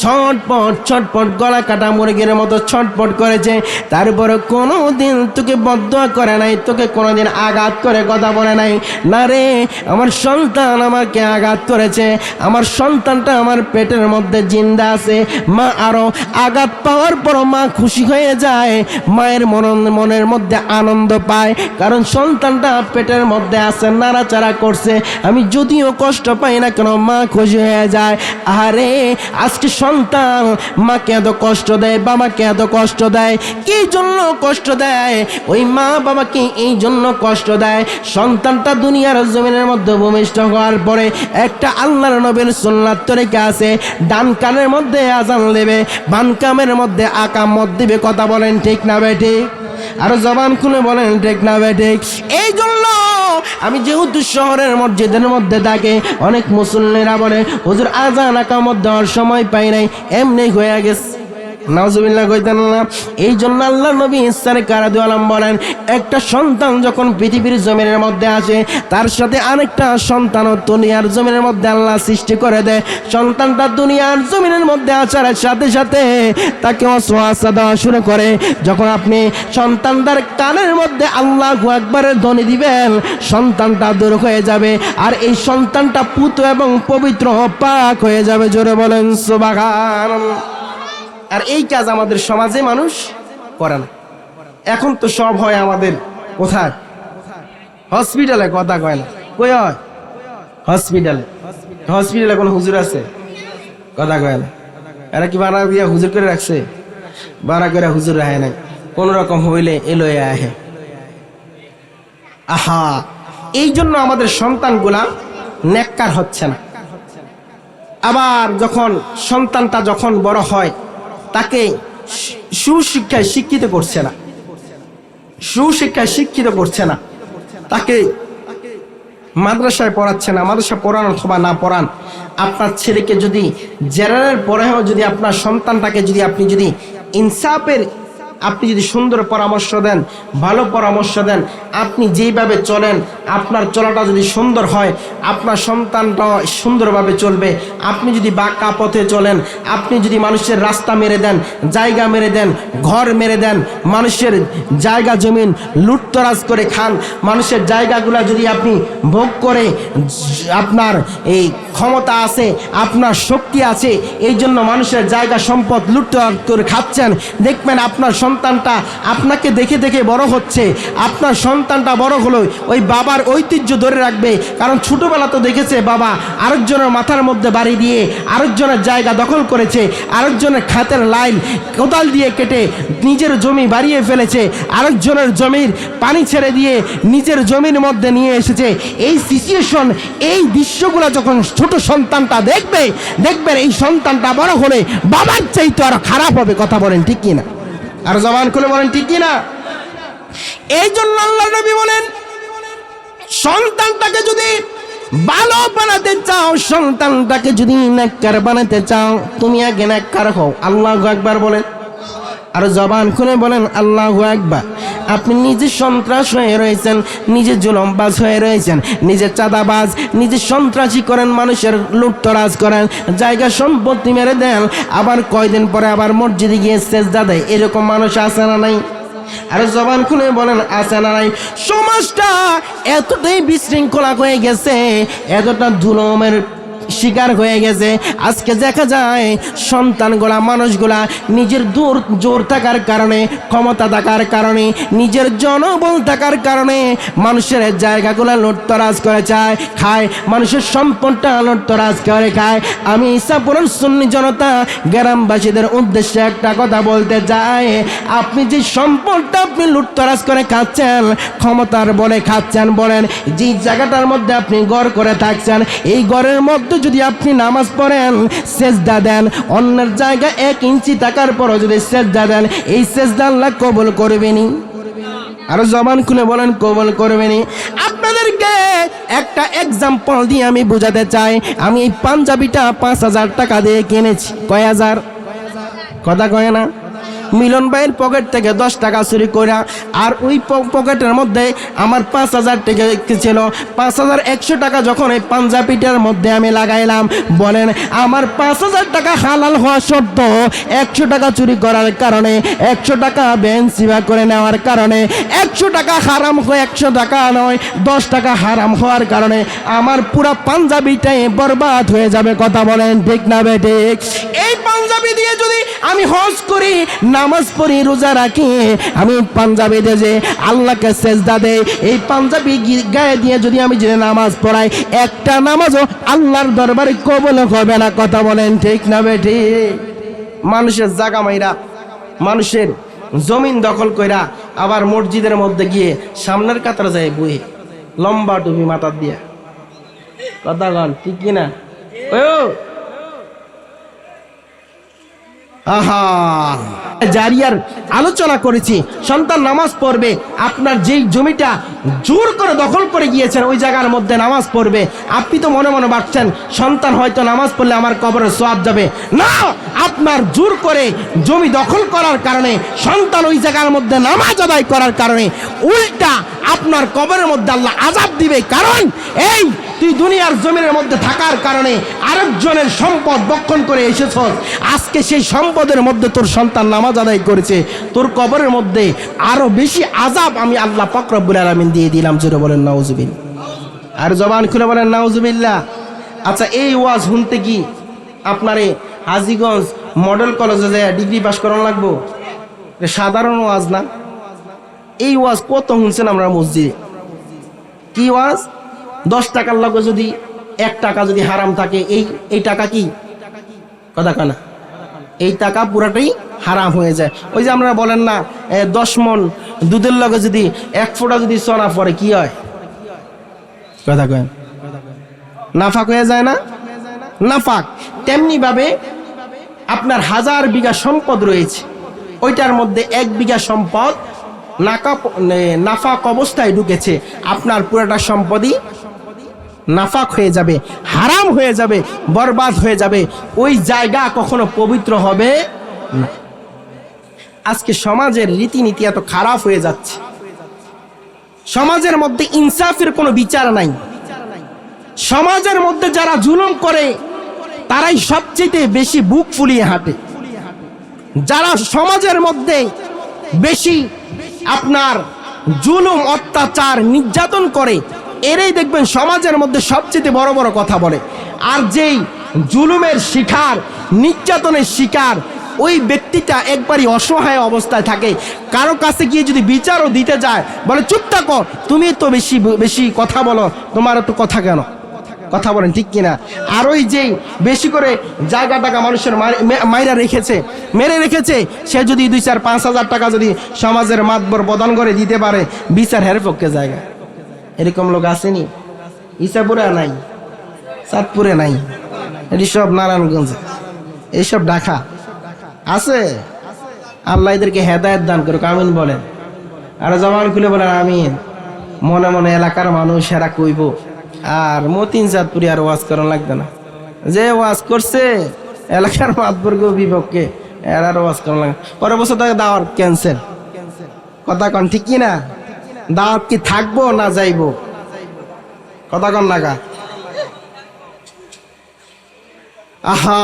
ছটপট ছটপট গলা কাটা মুরগির মতো ছটপট করেছে। তারপরে কোনোদিন তোকে বদদোয়া করে নাই, তোকে কোনোদিন আঘাত করে কথা বলে নাই। না রে, আমার সন্তান আমাকে আঘাত করেছে, আমার সন্তানটা আমার পেটের মধ্যে জিন্দা আছে। মা আরো আঘাত পাওয়ার পর মা খুশি হয়ে যায়, মায়ের মনের মধ্যে আনন্দ পায়, কারণ সন্তানটা পেটের মধ্যে আছে, নাড়াচাড়া করছে। আমি যদিও কষ্ট পাই না কেন, মা খুশি হয়ে যায়। আরে আজকে সন্তান মাকে এত কষ্ট দেয়, বাবাকে এত কষ্ট দেয়, কি জন্য কষ্ট দেয়? ওই মা বাবাকে এই জন্য কষ্ট দেয়, সন্তানটা দুনিয়ার জমিনের মধ্যে ভূমিষ্ঠ হওয়ার পরে একটা আল্লাহর নবীর সুন্নাত তরিকা আছে, ডান কানের মধ্যে আজান দেবে, বাম কানের মধ্যে আকামত দিবে। কথা বলেন ঠিক না বেঠিক? আর জবান খুলে বলেন ঠিক না বেঠিক? এই জন্য আমি যেহেতু শহরের মসজিদের মধ্যে থাকে, অনেক মুসল্লিরা বলে হুজুর আজান আকামত দেওয়ার সময় পাই নাই, এমনি হয়ে গেছে। নাউজুবিল্লাহ কইতেন না। এই জন্য আল্লাহ নবী সরকার দু আলম বলেন, একটা সন্তান যখন পৃথিবীর জমিনের মধ্যে আসে, তার সাথে আরেকটা সন্তানও দুনিয়ার জমিনের মধ্যে আল্লাহ সৃষ্টি করে দেয়। সন্তানটা দুনিয়ার জমিনের মধ্যে আসার সাথে সাথে তাকে ওয়াসওয়াসা দেওয়া শুরু করে। যখন আপনি সন্তানটার কানের মধ্যে আল্লাহু আকবারের ধ্বনি দিবেন, সন্তানটা দূর হয়ে যাবে, আর এই সন্তানটা পুত এবং পবিত্র পাক হয়ে যাবে। জোরে বলেন সুবহানাল্লাহ। আর এই কাজ আমাদের সমাজে মানুষ করে না। এখন তো সব হয় আমাদের কোথায়? হসপিটালে। কথা কয় না? কই হয়? হসপিটালে। হসপিটালে কোনো হুজুর আছে? কথা কয় না। এরা কি বাড়া দিয়া হুজুর করে রাখছে? বাড়া করে হুজুর রাখে নাই, কোন রকম হইলে এলো আহে। আহা, এই জন্য আমাদের সন্তানগুলা নেককার হচ্ছে না। আবার যখন সন্তানটা যখন বড় হয়, তাকে সুশিক্ষায় শিক্ষিত করছে না, সুশিক্ষায় শিক্ষিত করছে না, তাকে মাদ্রাসায় পড়াচ্ছে না। মাদ্রাসা পড়ান অথবা না পড়ান, আপনার ছেলেকে যদি জেনারেল পড়াও, যদি আপনার সন্তানটাকে যদি আপনি যদি ইনসাফের আপনি যদি সুন্দর পরামর্শ দেন, ভালো পরামর্শ দেন, আপনি যেইভাবে চলেন, আপনার চলাটা যদি সুন্দর হয়, আপনার সন্তানটা সুন্দরভাবে চলবে। আপনি যদি বাঁকা পথে চলেন, আপনি যদি মানুষের রাস্তা মেরে দেন, জায়গা মেরে দেন, ঘর মেরে দেন, মানুষের জায়গা জমিন লুটতরাজ করে খান, মানুষের জায়গাগুলো যদি আপনি ভোগ করে, আপনার এই ক্ষমতা আছে, আপনার শক্তি আছে, এই জন্য মানুষের জায়গা সম্পদ লুটতরাজ করে খাচ্ছেন, দেখবেন আপনার সন্তানটা আপনাকে দেখে দেখে বড় হচ্ছে। আপনার সন্তানটা বড় হলো ওই বাবার ঐতিহ্য ধরে রাখবে, কারণ ছোটবেলা তো দেখেছে বাবা আরেকজনের মাথার মধ্যে বাড়ি দিয়ে আরেকজনের জায়গা দখল করেছে, আরেকজনের খাতের লাইন কোদাল দিয়ে কেটে নিজের জমি বাড়িয়ে ফেলেছে, আরেকজনের জমির পানি ছেড়ে দিয়ে নিজের জমির মধ্যে নিয়ে এসেছে। এই সিচুয়েশন, এই দৃশ্যগুলো যখন ছোট সন্তানটা দেখবে, দেখবেন এই সন্তানটা বড় হলে বাবার চাইতে আরো খারাপ হবে। কথা বলেন ঠিক কিনা? আর জবান খুলে বলেন ঠিক কিনা? এই জন্য আল্লাহ নবী বলেন, সন্তানটাকে যদি ভালো বানাতে চাও, সন্তানটাকে যদি নেককার বানাতে চাও, তুমি আগে নেককার হও। আল্লাহু আকবার বলেন। আর জবান খুলে বলেন আল্লাহু আকবার। আপনি নিজে সন্ত্রাস হয়ে রয়েছেন, নিজে জুলুমবাজ হয়ে রয়েছেন, নিজে চাঁদাবাজ, নিজে সন্ত্রাসী করেন, মানুষের লুটতরাজ করেন, জায়গা সম্পত্তি মেরে দেন, আবার কয়দিন পরে আবার মসজিদে গিয়ে সেজদা দেয়। এরকম মানুষ আছে না নাই? আর জবান খুলে বলেন আছে না নাই? সমাজটা এতটাই বিশৃঙ্খলা হয়ে গেছে, এতটা জুলুমের শিকার হয়ে গেছে। আজকে দেখা যায় সন্তানগুলা, মানুষগুলা নিজের জোর থাকার কারণে, ক্ষমতা থাকার কারণে, নিজের জনবল থাকার কারণে মানুষের জায়গাগুলা লুটতরাজ করে খায়, মানুষের সম্পদটা লুটতরাজ করে খায়। আমি ইসাপুরের সুন্নি জনতা গ্রামবাসীদের উদ্দেশ্যে একটা কথা বলতে চাই, আপনি যে সম্পদটা আপনি লুটতরাজ করে খাচ্ছেন, ক্ষমতার বলে খাচ্ছেন, বলেন যে জায়গাটার মধ্যে আপনি ঘর করে থাকছেন, এই ঘরের মধ্যে যদি আপনি নামাজ পড়েন, সেজদা দেন, অন্যের জায়গায় 1 ইঞ্চি টাকার পরও যদি সেজদা দেন, এই সেজদা আল্লাহ কবুল করবেনি? আর জবান খুলে বলেন কবুল করবেনি? আপনাদেরকে একটা এক্সাম্পল দিয়ে আমি বোঝাতে চাই। আমি এই পাঞ্জাবিটা 5000 টাকা দিয়ে কিনেছি। কয় হাজার? কথা কয় না? মিলন ভাইয়ের পকেট থেকে 10 টাকা চুরি করে, আর ওই পকেটের মধ্যে আমার 5000 টাকা ছিল। 5100 টাকা যখন এই পাঞ্জাবিটার মধ্যে আমি লাগাইলাম, বলেন আমার 5000 টাকা হালাল হওয়া সত্ত্বেও 100 টাকা চুরি করার কারণে, 100 টাকা বেনসিবা করে নেওয়ার কারণে, 100 টাকা হারাম হয়ে 100 টাকা নয় 10 টাকা হারাম হওয়ার কারণে আমার পুরা পাঞ্জাবিটাই বরবাদ হয়ে যাবে। কথা বলেন ঠিক না বেঠিক? এই পাঞ্জাবি দিয়ে যদি আমি হজ করি, নামাজ পড়ি, রোজা রাখি, আমি পাঞ্জাবি দিয়ে যে আল্লাহকে সেজদা দেই, এই পাঞ্জাবি গায়ে দিয়ে যদি আমি যে নামাজ পড়াই, একটা নামাজও আল্লাহর দরবারে কবুল হবে না। কথা বলেন ঠিক না বেঠিক? মানুষের জায়গা মাইরা, মানুষের জমিন দখল কইরা, আবার মসজিদের মধ্যে গিয়ে সামনের কাতারে যায় বই, লম্বা টুপি মাথার দিয়া। কথা বল ঠিক কিনা? আহা, জারিয়ার আলোচনা করেছি। সন্তান নামাজ পড়বে, আপনার যেই জমিটা জোর করে দখল করে গিয়েছেন ওই জায়গার মধ্যে নামাজ পড়বে। আপনি তো মনে মনে ভাবছেন সন্তান হয়তো নামাজ পড়লে আমার কবরে সওয়াব যাবে। না, আপনার জোর করে জমি দখল করার কারণে, সন্তান ওই জায়গার মধ্যে নামাজ আদায় করার কারণে উল্টা আপনার কবরের মধ্যে আল্লাহ আযাব দিবে। কারণ এই তুই দুনিয়ার জমিনের মধ্যে থাকার কারণে আরেকজনের সম্পদ বক্ষণ করে এসেছস, আজকে সেই সম্পদের মধ্যে তোর সন্তান নামাজ আদায় করেছে, তোর কবরের মধ্যে আরো বেশি আযাব আমি আল্লাহ পাক রব্বুল আলামিন দিয়ে দিলাম। জোরে বলেন নাউজুবিল্লাহ। আর জবান খুলে বলেন নাউজুবিল্লাহ। আচ্ছা, এই ওয়াজ শুনতে কি আপনারে হাজীগঞ্জ মডেল কলেজে যায় ডিগ্রি পাস করানো লাগবো? সাধারণ ওয়াজ না। এই ওয়াজ কত শুনছেন আমরা মসজিদে। কি ওয়াজ? 10 টাকার লগে যদি 1 টাকা যদি হারাম থাকে, এই টাকা কি? কথা কানা, এই টাকা পুরাটাই হারাম হয়ে যায়। ওই যে আমরা বলেন না, 10 মণ দুধের লগে যদি 1 ফোঁটা যদি সোনা পড়ে কি হয়? কথা কয় নাফাক হয়ে যায় না? নাফাক। তেমনি ভাবে আপনার 1000 বিঘা সম্পদ রয়েছে, ওইটার মধ্যে 1 বিঘা সম্পদ নাফাক অবস্থায় ঢুকেছে, আপনার পুরোটা সম্পদই নাফাক হয়ে যাবে, হারাম হয়ে যাবে, বরবাদ হয়ে যাবে। ওই জায়গা কখনো পবিত্র হবে না। আজকে সমাজের রীতিনীতি এত খারাপ হয়ে যাচ্ছে, সমাজের মধ্যে ইনসাফের কোনো বিচার নাই। সমাজের মধ্যে যারা জুলুম করে তারাই সবচেয়ে বেশি বুক ফুলিয়ে হাঁটে। যারা সমাজের মধ্যে বেশি আপনার জুলুম, অত্যাচার, নির্যাতন করে, এরাই দেখবেন সমাজের মধ্যে সবচেয়ে বড় বড় কথা বলে। আর যেই জুলুমের শিকার, নির্যাতনের শিকার, ওই ব্যক্তিটা একবারই অসহায় অবস্থায় থাকে। কারো কাছে গিয়ে যদি বিচারও দিতে যায়, বলে চুপ থাকো, তুমি তো বেশি বেশি কথা বলো, তোমার তো কথা কেন? কথা বলেন ঠিক কিনা? আর ওই যেই বেশি করে জায়গা টাকা মানুষের মেরে রেখেছে, সে যদি 2-4-5 হাজার টাকা যদি সমাজের মাতবর প্রদান করে দিতে পারে, বিচার হের পক্ষে জায়গা। এরকম লোক আসেনি? ইসাপুরে নাই, চাঁদপুরে নাই, এটি সব নারায়ণগঞ্জে, এইসব ঢাকা আছে। আল্লাহ এদেরকে হেদায়েত দান করুক, আমিন বলেন। আর জবান খুলে বলেন আমিন। মনে মনে এলাকার মানুষ এরা কইব, আর মতিন চাঁদপুরি আর ওয়াজ করা লাগবে না। যে ওয়াজ করছে এলাকার মাতবর্গ বিপক্ষে, এর আর ওয়াজ করা লাগবে। পরের বছর তাকে দাওয়াত ক্যান্সেল। কথা কন ঠিক কিনা? দাওয়াত কি থাকবো না যাইবো? কথা কন লাগা। আহা,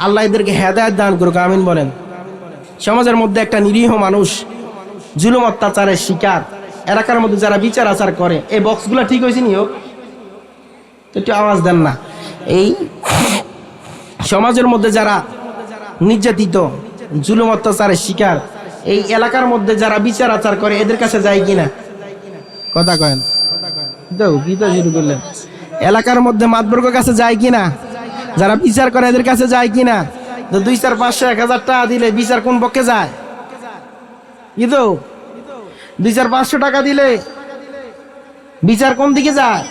আল্লাহ এদেরকে হেদায়েত দান করুক, আমিন বলেন। সমাজের মধ্যে একটা নিরীহ মানুষ জুলুম অত্যাচারের শিকার, এলাকার মধ্যে যারা বিচার আচার করে, এই বক্সগুলো ঠিক হয়েছে নি? হোক একটু আওয়াজ দেন না। এই সমাজের মধ্যে যারা নির্যাতিত, জুলুম অত্যাচারের শিকার, এই এলাকার মধ্যে যারা বিচার আচার করে, এদের কাছে যায় কিনা? কথা কয়েন গীতা শুরু করলেন। এলাকার মধ্যে মাতবর্গের কাছে যায় কিনা? যারা বিচার করে এদের কাছে যায় কিনা? 2, 4, 500, 1000 টাকা দিলে বিচার কোন পক্ষে যায়? কি তো 2, 4, 500 টাকা দিলে বিচার কোন দিকে যায়?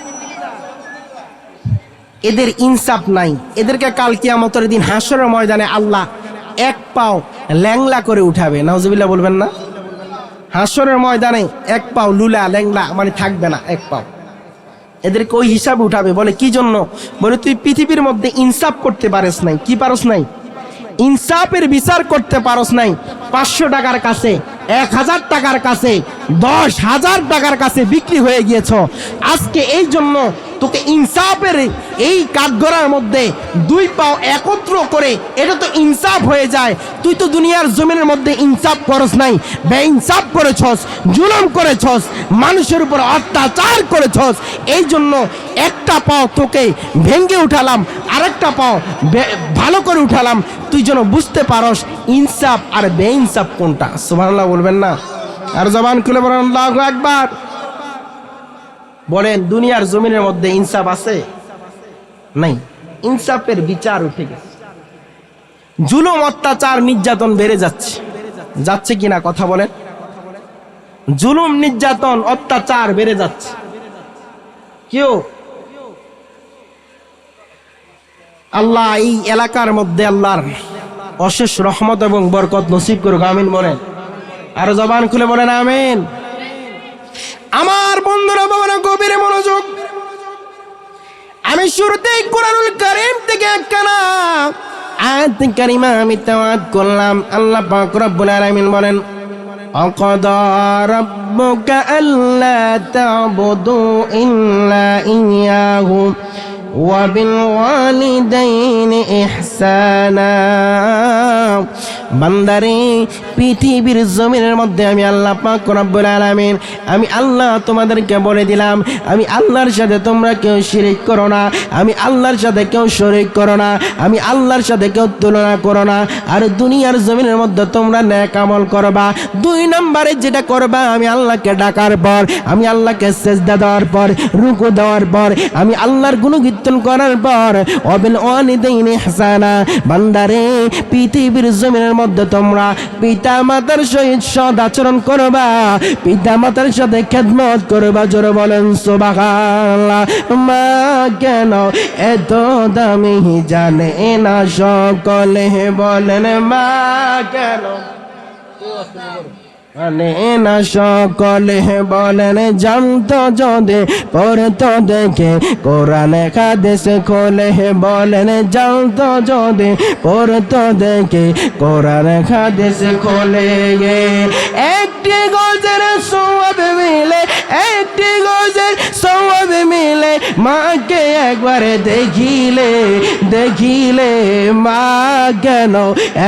এদের ইনসাফ নাই। এদেরকে কাল কিয়ামতের দিন হাসরের ময়দানে আল্লাহ এক পাও ল্যাংলা করে উঠাবে। নাউজুবিল্লাহ বলবেন না? হাসরের ময়দানে এক পাও লুলা ল্যাংলা মানে থাকবে না, এক পাও। এদেরকে ওই হিসাবে উঠাবে। বলে কি জন্য? বলে তুই পৃথিবীর মধ্যে ইনসাফ করতে পারিস নাই। কি পারস নাই? ইনসাফের বিচার করতে পারস নাই। 500 টাকার কাছে, 1000 টাকার কাছে, 10,000 টাকার কাছে বিক্রি হয়ে গিয়েছ। আজকে এই জন্য তোকে ইনসাফের এই কাঠগড়ার মধ্যে 2 পাও একত্র করে এটা তো ইনসাফ হয়ে যায়। তুই তো দুনিয়ার জমিনের মধ্যে ইনসাফ করস নাই, বেইনসাফ করেছস, জুলুম করেছস, মানুষের উপর অত্যাচার করেছস। এই জন্য একটা পাও তোকে ভেঙে উঠালাম, আরেকটা পাও ভালো করে উঠালাম, তুই যেন বুঝতে পারস ইনসাফ আর বেইনসাফ কোনটা। সুবহানাল্লাহ বলবেন না? আর জবান খুলে বলেন আল্লাহু আকবার। বলেন দুনিয়ার জমিনের মধ্যে ইনসাফ আছে? নাই। ইনসাফের বিচার উঠে গেছে। জুলুম অত্যাচার নির্যাতন বেড়ে যাচ্ছে, যাচ্ছে কিনা কথা বলেন? জুলুম নির্যাতন অত্যাচার বেড়ে যাচ্ছে। কেউ আল্লাহ এই এলাকার মধ্যে আল্লাহর অশেষ রহমত এবং বরকত নসিব করুক, আমিন বলেন। আর জবান খুলে বলেন আমিন। আমার বন্ধুরা বাবারা গভীরে মনোযোগ। আমি শুরুতেই কোরআনুল কারীম থেকে একখানা আয়াত কারিমা আমি তেলাওয়াত করলাম। আল্লাহ পাক রব্বুল আলামিন বলেন, আকাদা রাব্বুকা আল্লা তা'বুদু ইল্লা ইয়্যাহু ওয়া বিল ওয়ালিদাইনি ইহসানা। বান্দারে, পৃথিবীর জমিনের মধ্যে আমি আল্লাহ পাক রব্বুল আলামিন, আমি আল্লাহ তোমাদেরকে বলে দিলাম, আমি আল্লাহর সাথে তোমরা কেউ শিরিক করো না, আমি আল্লাহর সাথে কেউ শরীক করো না, আমি আল্লাহর সাথে কেউ তুলনা করো না। আর দুনিয়ার জমিনের মধ্যে তোমরা নেক আমল করবা। 2 নম্বরে যেটা করবা, আমি আল্লাহকে ডাকার পর, আমি আল্লাহকে সেজদা দেওয়ার পর, রুকু দেওয়ার পর, আমি আল্লাহর গুণকীর্তন করার পর, ওয়াবিল ওয়ালিদাইনি ইহসানা। বান্দারে, পৃথিবীর জমিনের মধ্যে তোমরা পিতা মাতার সহিত সদ আচরণ করবা, পিতা মাতার সাথে খেদমত করবা। জোরে বলেন সুবহানাল্লাহ। মা কেন এত দামি জানে না সকলে, বলেন মা কেন জানে না সকলে, বলেন জানতো যদি পড়তো দেখে কোরআন হাদিস খোলে, বলেন জানতো যদি পড়তো দেখে কোরআন হাদিস খোলে। একটি গজের সওয়াব মিলে, একটি গজের সওয়াব মিলে, মাকে একবার দেখিলে, দেখিলে মা কেন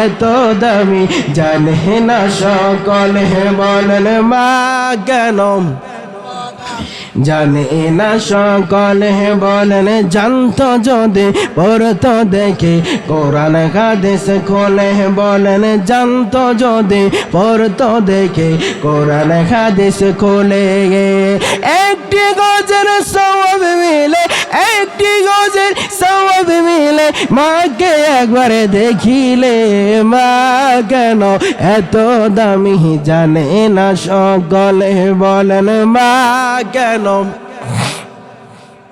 এত দামি জানে না সকলে, বলেন মা কেন জানে না সকলে, বলেন জানতো যদি পড়তো দেখে কোরআন হাদিস খোলে, বলেন জানতো যদি পড়তো দেখে কোরআন হাদিস খোলে। একটি গজের সওয়াব মিলে, একটি গজের সওয়াব মিলে, মাকে একবারে দেখিলে মা কেন এত দামি জানে না সকলে, বলেন মা কেন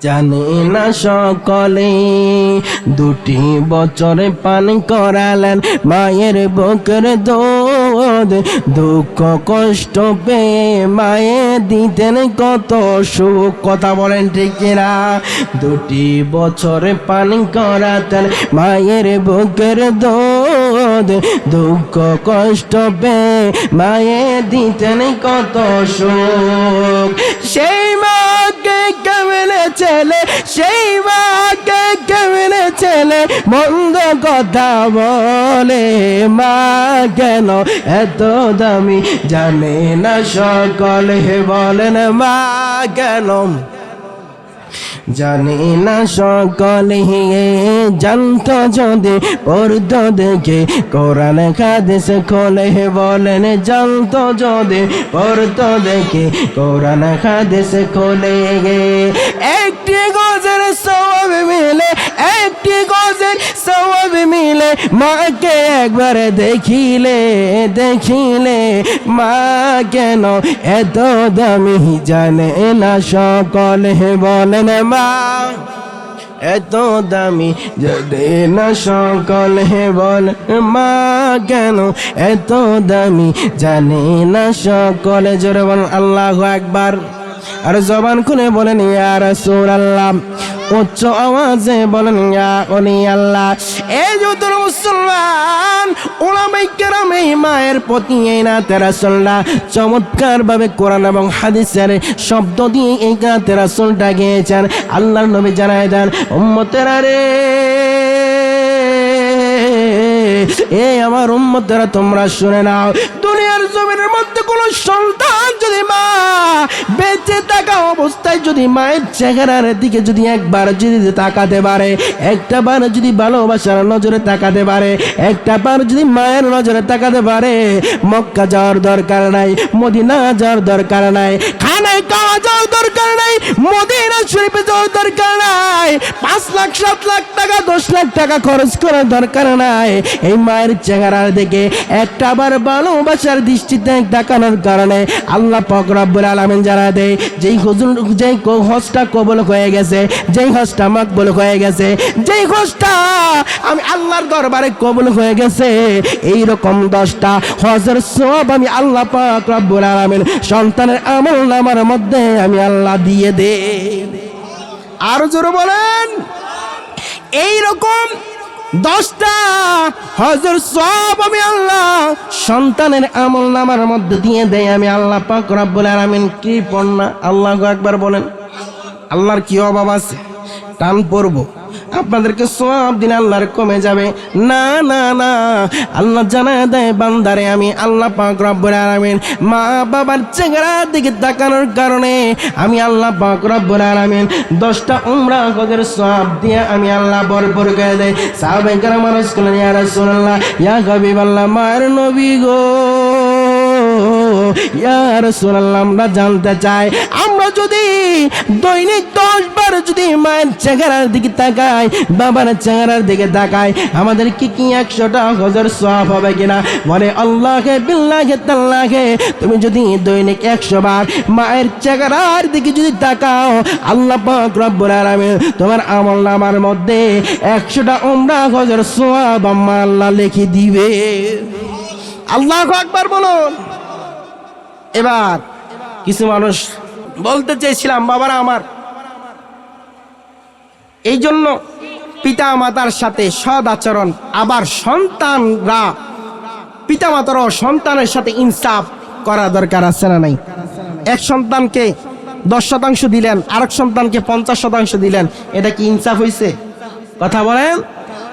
জানে না সকলে। 2 বছর পান করালেন মায়ের বুকের দুধ, দুঃখ কষ্ট পেয়ে মায়ে দিতেন কত সুখ। কথা বলেন ঠিক কিনা? 2 বছর পান করাতেন মায়ের বুকের দুধ, দুঃখ কষ্ট পেয়ে মায়ে দিতেন কত সুখ। সেই মাকে কেমনে ছেলে, সেই মাকে কেমনে ছেলে মন্দ কথা বলে, মা কেন এত দামি জানে না সকলে, বলেন মা কেন জানি না সকলে, জানতো যদি পড়তো দেখে কোরআন হাদিস খোলে, বলেন জানতো যদি পড়তো দেখে কোরআন হাদিস খোলে। একটি গজের সওয়াব মিলে, একটি গজের সওয়াব মিলে, মাকে একবার দেখিলে দেখিলে, মা কেন এত দামি জানে না সকলে, বলেন মা এত দামি জানে না সকলে, বল মা কেন এত দামি জানে না সকলে। জোরে বলেন আল্লাহু আকবার। আর জবান খুলে বলেন ইয়া রাসূলুল্লাহ, উচ্চ আওয়াজে বলেন ইয়া ওলি আল্লাহ। এই যত মুসলমান উলামায়ে কেরাম এই মায়ের প্রতি এই নাতে রাসূলুল্লাহ চমৎকার ভাবে কোরআন এবং হাদিসের শব্দ দিয়ে এই নাতে রাসূলটা গেয়েছেন। আল্লাহর নবী জানায় দেন, উম্মতেরা রে, এই আমার উম্মতেরা তোমরা শুনে নাও, দুনিয়ার জমিনের মধ্যে কোনো সন্তান যদি মা বেঁচে থাকা অবস্থায় যদি মায়ের চেহারার দিকে যদি একবার যদি তাকাতে পারে, একটা বার যদি ভালোবাসার নজরে তাকাতে পারে, একটা বার যদি মায়ের নজরে তাকাতে পারে, মক্কা যাওয়ার দরকার নাই, মদিনা যাওয়ার দরকার নাই, খানায় খাওয়া যাওয়ার দরকার নাই, মদিনা শরীফে যাওয়ার দরকার নাই, 5 লাখ 7 লাখ টাকা 10 লাখ টাকা খরচ করার দরকার নাই। এই মায়ের চেহারার দিকে একটা বার ভালোবাসার দৃষ্টিতে তাকানোর কারণে আল্লাহ পাক রব্বুল আলামিন যারা দেয়, যেই হজটা কবুল হয়ে গেছে, যেই হজটা মকবুল হয়ে গেছে, যেই হজটা আমি আল্লাহর দরবারে কবুল হয়ে গেছে, এইরকম 10টা হজের সওয়াব আমি আল্লাহ পাক রব্বুল আলামিন সন্তানের আমলনামার মধ্যে আমি আল্লাহ দিয়ে দেই। আরো জোরে বলেন, এইরকম 10টা হজের সওয়াব আমি আল্লাহ সন্তানের আমলনামার মধ্যে দিয়ে দেয় আমি আল্লাহ পাক রব্বুল আলামিন। কি পড়না, আল্লাহু আকবার বলেন। আল্লাহর কি অভাব আছে? টান পড়বো আপনাদেরকে সওয়াব দিন আল্লাহর কমে যাবে? না না না, আল্লাহ জানায় দেয় বান্দারে আমি আল্লাহ পাক রব্বুল আলামিন মা বাবার চেহারার দিকে তাকানোর কারণে আমি আল্লাহ পাক রব্বুল আলামিন 10টা উমরা হজের সওয়াব দিয়ে আমি আল্লাহ ভরপুর করে দেয়। সাহাবায়ে কেরাম মানুষ বলেন ইয়া রাসূলুল্লাহ, ইয়া হাবিবাল্লাহ, মায়ের নবী গো, ইয়া রাসূলুল্লাহ, আমরা জানতে চাই, আমরা যদি দৈনিক 10 বার যদি মায়ের চেহারার দিকে তাকাই, বাবার চেহারার দিকে তাকাই, আমাদের কি 100টা হজের সওয়াব হবে কিনা? বলে আল্লাহে বিল্লাহে তাল্লাহে, তুমি যদি দৈনিক 100 বার মায়ের চেহারার দিকে যদি তাকাও, আল্লাহ পাক রব্বুল আলামিন তোমার আমলনামার মধ্যে 100টা উমরা হজের সওয়াব আমার আল্লাহ লিখে দিবে। আল্লাহু আকবার বলুন। এবার কিছু মানুষ বলতে চেয়েছিলাম, বাবারা আমার, এই জন্য পিতা মাতার সাথে সৎ আচরণ, আবার সন্তানরা পিতা মাতারও সন্তানের সাথে ইনসাফ করা দরকার আছে না নাই? এক সন্তানকে 10% দিলেন, আরেক সন্তানকে 50% দিলেন, এটা কি ইনসাফ হয়েছে? কথা বলেন,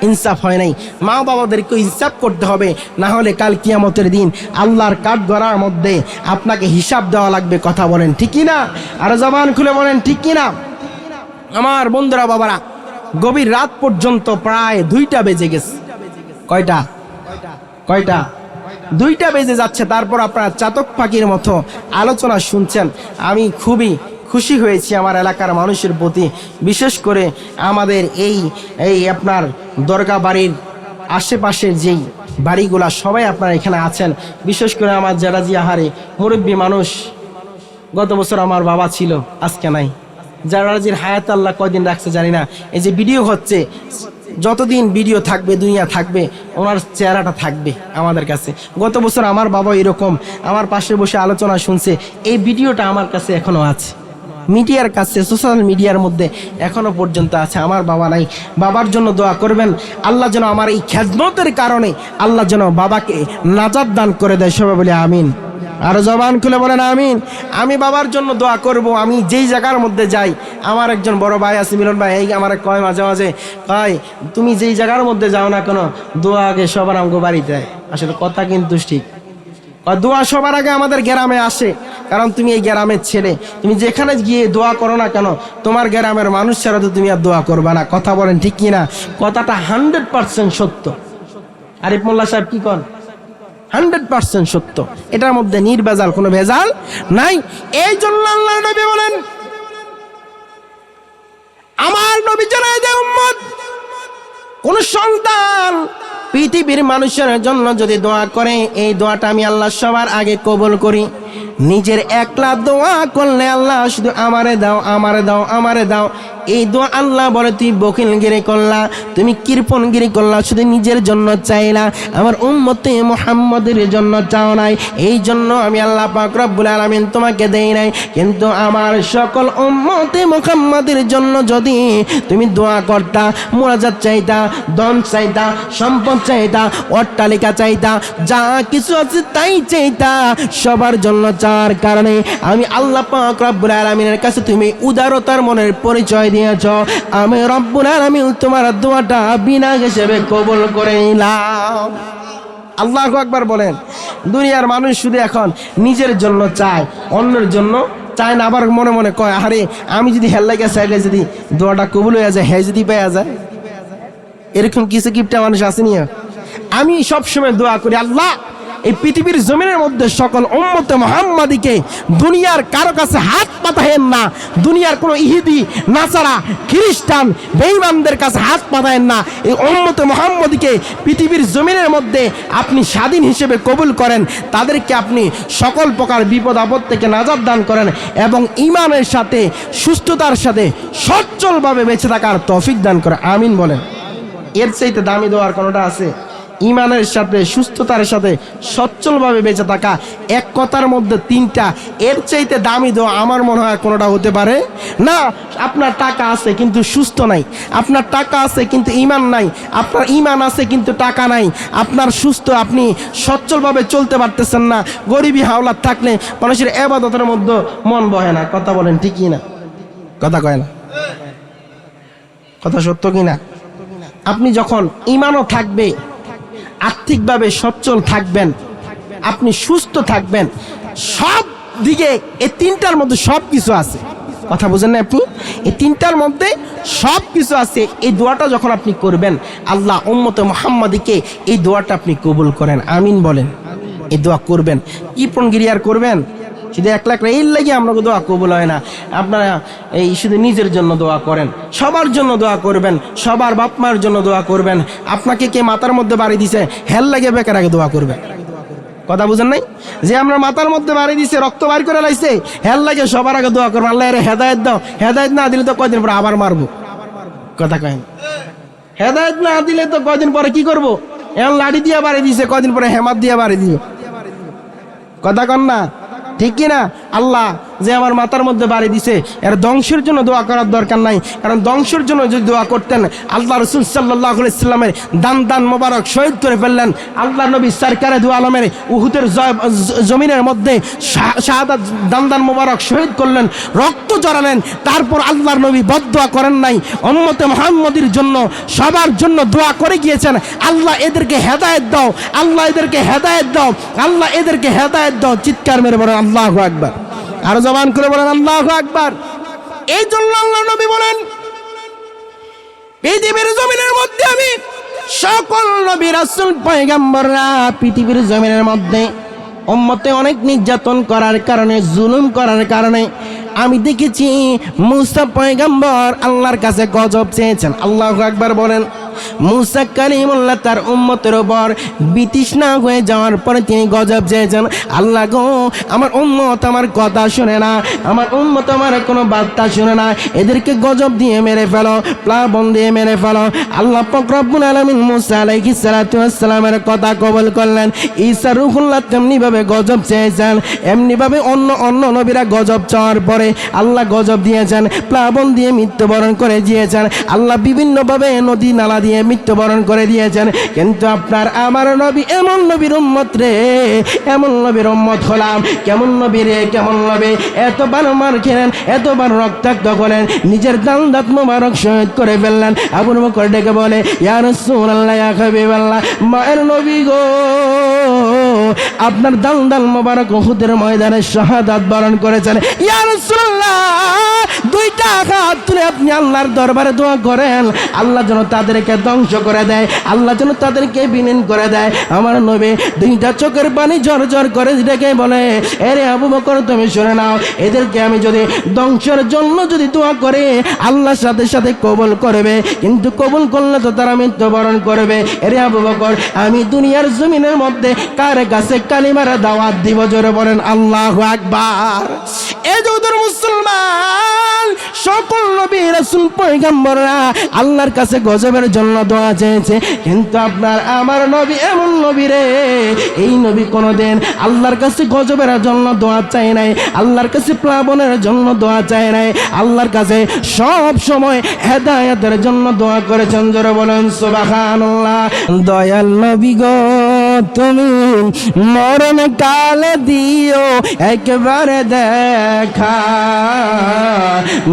ইনসাফ হয় নাই। মা বাবাদেরকে ইনসাফ করতে হবে, না হলে কাল কিয়ামতের দিন আল্লাহর কাঠগড়ার মধ্যে আপনাকে হিসাব দেওয়া লাগবে। কথা বলেন ঠিক কিনা? আর জবান খুলে বলেন ঠিক কিনা? আমার বন্ধুরা, বাবারা, গভীর রাত পর্যন্ত প্রায় 2টা বেজে গেছে। কয়টা? 2টা বেজে যাচ্ছে, তারপর আপনারা চাতক পাখির মতো আলোচনা শুনছেন। আমি খুবই খুশি হয়েছি আমার এলাকার মানুষের প্রতি, বিশেষ করে আমাদের এই আপনার দরগা বাড়ির আশেপাশের যেই বাড়িগুলা সবাই আপনারা এখানে আছেন। বিশেষ করে আমার জেরাজি আহারে মুরব্বী মানুষ, গত বছর আমার বাবা ছিল, আজকে নাই। জেরাজির হায়াত আল্লাহ কয়দিন রাখছে জানি না। এই যে ভিডিও হচ্ছে, যতদিন ভিডিও থাকবে, দুনিয়া থাকবে, ওনার চেহারাটা থাকবে আমাদের কাছে। গত বছর আমার বাবা এরকম আমার পাশে বসে আলোচনা শুনছে, এই ভিডিওটা আমার কাছে এখনো আছে, মিডিয়ার কাছে, সোশ্যাল মিডিয়ার মধ্যে এখনো পর্যন্ত আছে। আমার বাবা নাই, বাবার জন্য দোয়া করবেন, আল্লাহ যেন আমার এই খেদমতের কারণে আল্লাহ যেন বাবাকে নাজাত দান করে দেয়। সবাই বলে আমিন। আর জবান খুলে বলেন আমিন। আমি বাবার জন্য দোয়া করব। আমি যেই জায়গার মধ্যে যাই, আমার একজন বড় ভাই আছে মিলন ভাই, এই আমার কয় মাঝে মাঝে কয়, তুমি যেই জায়গার মধ্যে যাও না কেন, দোয়া আগে সবার আমগো বাড়িতে। আসলে কথা কিন্তু ঠিক, দোয়া সবার আগে আমাদের গ্রামে আসে, কারণ তুমি এই গ্রামের ছেলে। তুমি যেখানে গিয়ে দোয়া করো না কেন, তোমার গ্রামের মানুষ ছাড়া তো তুমি আর দোয়া করবা না। কথা বলেন ঠিক কিনা? কথাটা 100% সত্য। আরিফ মোল্লা সাহেব কি কন? 100% সত্য। এটার মধ্যে নির্ভেজাল, কোনো ভেজাল নাই। এই জন্য আল্লাহর নবী বলেন, আমার নবী জানায় যে উম্মত, কোন সন্তান পৃথিবীর মানুষের জন্য যদি দোয়া করে, এই দোয়াটা আমি আল্লাহ সবার আগে কবুল করি। নিজের একলা দোয়া করলে আল্লাহ শুধু আমারে দাও, আমারে দাও, আমারে দাও, এই দোয়া আল্লাহ বলে তুই বকিলগিরি করলা, তুমি কৃপণগিরি করলা, শুধু নিজের জন্য চাইলা, আমার উম্মতে মুহাম্মদের জন্য চাও নাই। এই জন্য আমি আল্লাহ পাক রব্বুল আলামিন তোমাকে দেই নাই। কিন্তু আমার সকল উম্মতে মুহাম্মদের জন্য যদি তুমি দোয়া করতা, মুনাজাত চাইতা, ধন চাইতা, সম্পদ চাইতা, অট্টালিকা চাইতা, যা কিছু আছে তাই চাইতা, সবার জন্য চাওয়ার কারণে আমি আল্লাহ পাক রব্বুল আলামিনের কাছে তুমি উদারতার মনের পরিচয় দিয়েছ। আমি রব্বুল আলামিন তোমার দোয়াটা বিনা হিসেবে কবুল করে নিলাম। আল্লাহু আকবার বলেন। দুনিয়ার মানুষ শুধু এখন নিজের জন্য চায়, অন্যের জন্য চায় না। আবার মনে মনে কয়, আরে আমি যদি হেল্লাইকে চাইলে যদি দোয়াটা কবুল হয়ে যায়, হ্যাঁ যদি পাওয়া যায়। এরকম কিছু কিপটা মানুষ আসেনি। আমি সবসময় দোয়া করি, আল্লাহ এই পৃথিবীর জমিনের মধ্যে সকল উম্মতে মুহাম্মাদিকে দুনিয়ার কারো কাছে হাত পাতায়েন না, দুনিয়ার কোনো ইহুদি, নাসারা, খ্রিস্টান, বেঈমানদের কাছে হাত পাতায়েন না। এই উম্মতে মুহাম্মাদিকে পৃথিবীর জমিনের মধ্যে আপনি স্বাধীন হিসেবে কবুল করেন, তাদেরকে আপনি সকল প্রকার বিপদ আপদ থেকে নাজাত দান করেন এবং ঈমানের সাথে, সুস্থতার সাথে, সচ্ছলভাবে বেঁচে থাকার তৌফিক দান করেন। আমিন বলেন। এর চাইতে দামি দোয়ার কোনোটা আছে? ঈমানের সাথে, সুস্থতার সাথে, সচ্ছলভাবে বেঁচে থাকা, এক কথার মধ্যে তিনটা, এর চাইতে দামি দোয়া আমার মনে হয় কোনোটা হতে পারে না। আপনার টাকা আছে কিন্তু সুস্থ নাই, আপনার টাকা আছে কিন্তু ঈমান নাই, আপনার ঈমান আছে কিন্তু টাকা নাই, আপনার সুস্থ, আপনি সচ্ছলভাবে চলতে পারতেছেন না, গরিবী হাওলাত থাকলে মানুষের ইবাদতের মধ্যে মন বহে না। কথা বলেন ঠিক কি না? কথা কয় না? কথা সত্য কি না? আপনি যখন ঈমানও থাকবে, আর্থিকভাবে সচ্ছল থাকবেন, আপনি সুস্থ থাকবেন, সব দিকে এই তিনটার মধ্যে সব কিছু আছে। কথা বুঝেন না আপনি? এই তিনটার মধ্যে সব কিছু আছে। এই দোয়াটা যখন আপনি করবেন, আল্লাহ উম্মতে মুহাম্মাদিকে এই দোয়াটা আপনি কবুল করেন। আমিন বলেন। এই দোয়া করবেন, কি পণগিরি আর করবেন? শুধু এক লাখ এই লাগে আপনাকে দোয়া কবুল হয় না। আপনারা এই শুধু নিজের জন্য দোয়া করেন, সবার জন্য দোয়া করবেন, সবার বাপ মার জন্য দোয়া করবেন। আপনাকে কে মাথার মধ্যে বাড়ি দিছে, হেল লাগে বেকার আগে দোয়া করবেন। কথা বুঝেন নাই? যে আমরা মাথার মধ্যে বাড়ি দিছে, রক্ত বার করে লাইছে, হেল লাগে সবার আগে দোয়া করবেন, আল্লাহ এর হেদায়েত দাও। হেদায়েত না দিলে তো কয়দিন পরে আবার মারবো। কথা কয়েন। হেদায়েত না দিলে তো কয়দিন পরে কি করবো? এখন লাঠি দিয়ে বাড়ি দিছে, কয়দিন পরে হেমাত দিয়ে বাড়ি দিবে। কথা কন না? ঠিক কিনা? আল্লাহ যে আমার মাথার মধ্যে বাড়ি দিছে, এর ধ্বংসের জন্য দোয়া করার দরকার নাই। কারণ ধ্বংসের জন্য যদি দোয়া করতেন, আল্লাহ রাসূল সাল্লাল্লাহু আলাইহি ওয়াসাল্লামের দান মোবারক শহীদ করে ফেললেন। আল্লাহ নবী সরকারে দু আলমের উহুদের জমিনের মধ্যে শাহাদাত দান মোবারক শহীদ করলেন, রক্ত জড়ালেন। তারপর আল্লাহর নবী বদদোয়া করেন নাই, উম্মতে মুহাম্মাদের জন্য, সবার জন্য দোয়া করে গিয়েছেন, আল্লাহ এদেরকে হেদায়েত দাও, আল্লাহ এদেরকে হেদায়েত দাও, আল্লাহ এদেরকে হেদায়েত দাও। চিৎকার মেরে বলেন আল্লাহু আকবার। আর জবান করে বলেন আল্লাহু আকবার। এই জন্য আল্লাহ নবী বলেন, পৃথিবীর জমিনের মধ্যে আমি সকল নবী রাসূল পয়গম্বররা পৃথিবীর জমিনের মধ্যে উম্মতে অনেক নির্যাতন করার কারণে, জুলুম করার কারণে আমি দেখেছি মুসা পয়গম্বর আল্লাহর কাছে গজব চেয়েছেন। আল্লাহু আকবার বলেন। মুসা কালিমুল্লাহ তার উম্মতের উপর বিতৃষ্ণা হয়ে যাওয়ার পরে তিনি গজব চেয়েছেন, আল্লাহ গো আমার উম্মত আমার কথা শুনে না, আমার উম্মত আমার কোনো বার্তা শুনে না, এদেরকে গজব দিয়ে মেরে ফেলো, প্লাবন দিয়ে মেরে ফেলো। আল্লাহ পাক রব্বুল আলামিন মুসা আলাইহিস সালাতু ওয়াস সালামের কথা কবুল করলেন। ঈসা রূহুল্লাহ তেমনিভাবে গজব চেয়েছেন, এমনিভাবে অন্য নবীরা গজব চাওয়ার পরে আল্লাহ গজব দিয়েছেন, প্লাবন দিয়ে মৃত্যুবরণ করে দিয়েছেন। আল্লাহ বিভিন্নভাবে নদী নালা দিয়ে মৃত্যুবরণ করে দিয়েছেন। কিন্তু আপনার আমার নবী এমন নবীর উম্মত রে, এমন নবীর উম্মত হলাম। কেমন নবী রে, কেমন নবী! এতবার মার খেলেন, এতবার রক্তাক্ত করেন, নিজের দান দাঁত মোবারক শহীদ করে ফেললেন। আবু বকর ডেকে বলে, ইয়া রাসূলুল্লাহ, ইয়া হাবিবাল্লাহ, মায়ের নবী গো, আপনার দান দান মোবারক উহুদের ময়দানে শাহাদাত বরণ করেছেন। ইয়া রাসূলুল্লাহ, দুইটা হাত তুলে আপনি আল্লাহর দরবারে দোয়া করেন, আল্লাহ যেন তাদেরকে ধ্বংস করে দেয়, আল্লাহ যেন তাদেরকে বিলীন করে দেয়। আমার নবী দুইটা চোখের পানি ঝরঝর করে ডেকে বলে, এরে আবু বকর, তুমি শুনে নাও, এদেরকে আমি যদি ধ্বংসের জন্য যদি দোয়া করে, আল্লাহর সাথে সাথে কবুল করবে, কিন্তু কবুল করলে তো তারা মৃত্যুবরণ করবে। এরে আবু বকর, আমি দুনিয়ার জমিনের মধ্যে কার কাছে কালিমার দাওয়াত দিব? জোরে বলেন আল্লাহু আকবার। এই যুগের মুসলমান, সকল নবী রাসূল পয়গম্বররা আল্লাহর কাছে গজবের জন্য দোয়া চেয়েছে, কিন্তু আপনার আমার নবী এমন নবী রে, এই নবী কোনোদিন আল্লাহর কাছে গজবের জন্য দোয়া চায় নাই, আল্লাহর কাছে প্লাবনের জন্য দোয়া চায় নাই, আল্লাহর কাছে সব সময় হেদায়েতের জন্য দোয়া করেছেন। জোরে বলেন সুবহানাল্লাহ। দয়াল নবী গো, তুমি মরণ কালে দিও একবারে দেখা,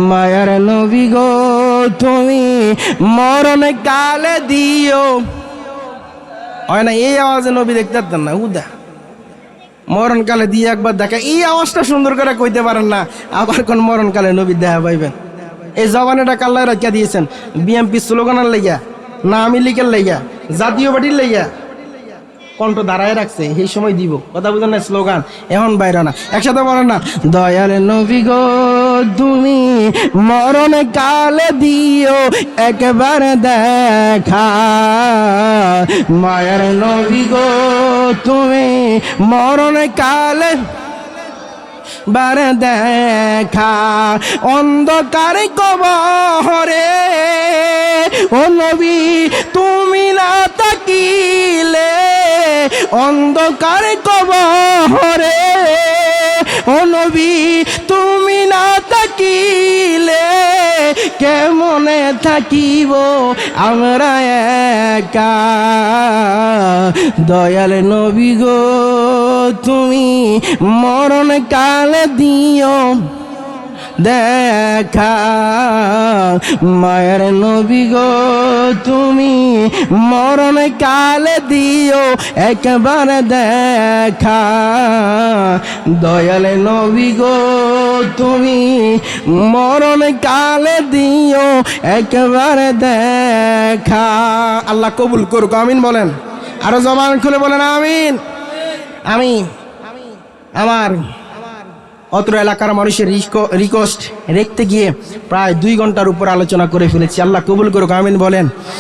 মায়ার নবী গো, তুমি মরণ কালে দিও। হয় না, এই আওয়াজে নবী দেখতে পারতেন না, উদা মরণ কালে দিয়ে একবার দেখা, এই আওয়াজটা সুন্দর করে কইতে পারেন না, আবার কোন মরণ কালে নবী দেখা পাইবেন? এই জবানেটা কাল্লা রাখিয়া দিয়েছেন বিএমপি স্লোগানের লেগা, না আমি লিখের লেগা, জাতীয় পার্টির লেগা কণ্ঠ দাঁড়ায় রাখছে, এই সময় দিব। কথা বুঝেন না? স্লোগান এখন বাইরে না, একসাথে বলেন না, দয়াল নবী গো, তুমি মরণ কালে দিও একবারে দেখা, মায়ের নবী গো, তুমি মরণ কালে বারে দেখা, অন্ধকারে কবরে ও নবী তুমি না তাকিলে, অন্ধকারে কবরে ও নবী তুমি না তাকিলে, কেমনে থাকিব আমরা একা, দয়াল নবী গো, তুমি মরণ কালে দিও দেখা, মায়ের নবী গো, তুমি মরণ কালে দিও একবারে দেখা, দয়াল নবী গো, তুমি মরণ কালে দিও একবারে দেখা। আল্লাহ কবুল করুক, আমিন বলেন। আরো জবান খুলে বলেন আমিন। আমি আমার অত্র এলাকার মানুষের রিকোয়েস্ট রেখতে গিয়ে প্রায় 2 ঘন্টার উপর আলোচনা করে ফেলেছি। আল্লাহ কবুল করুক, আমিন বলেন।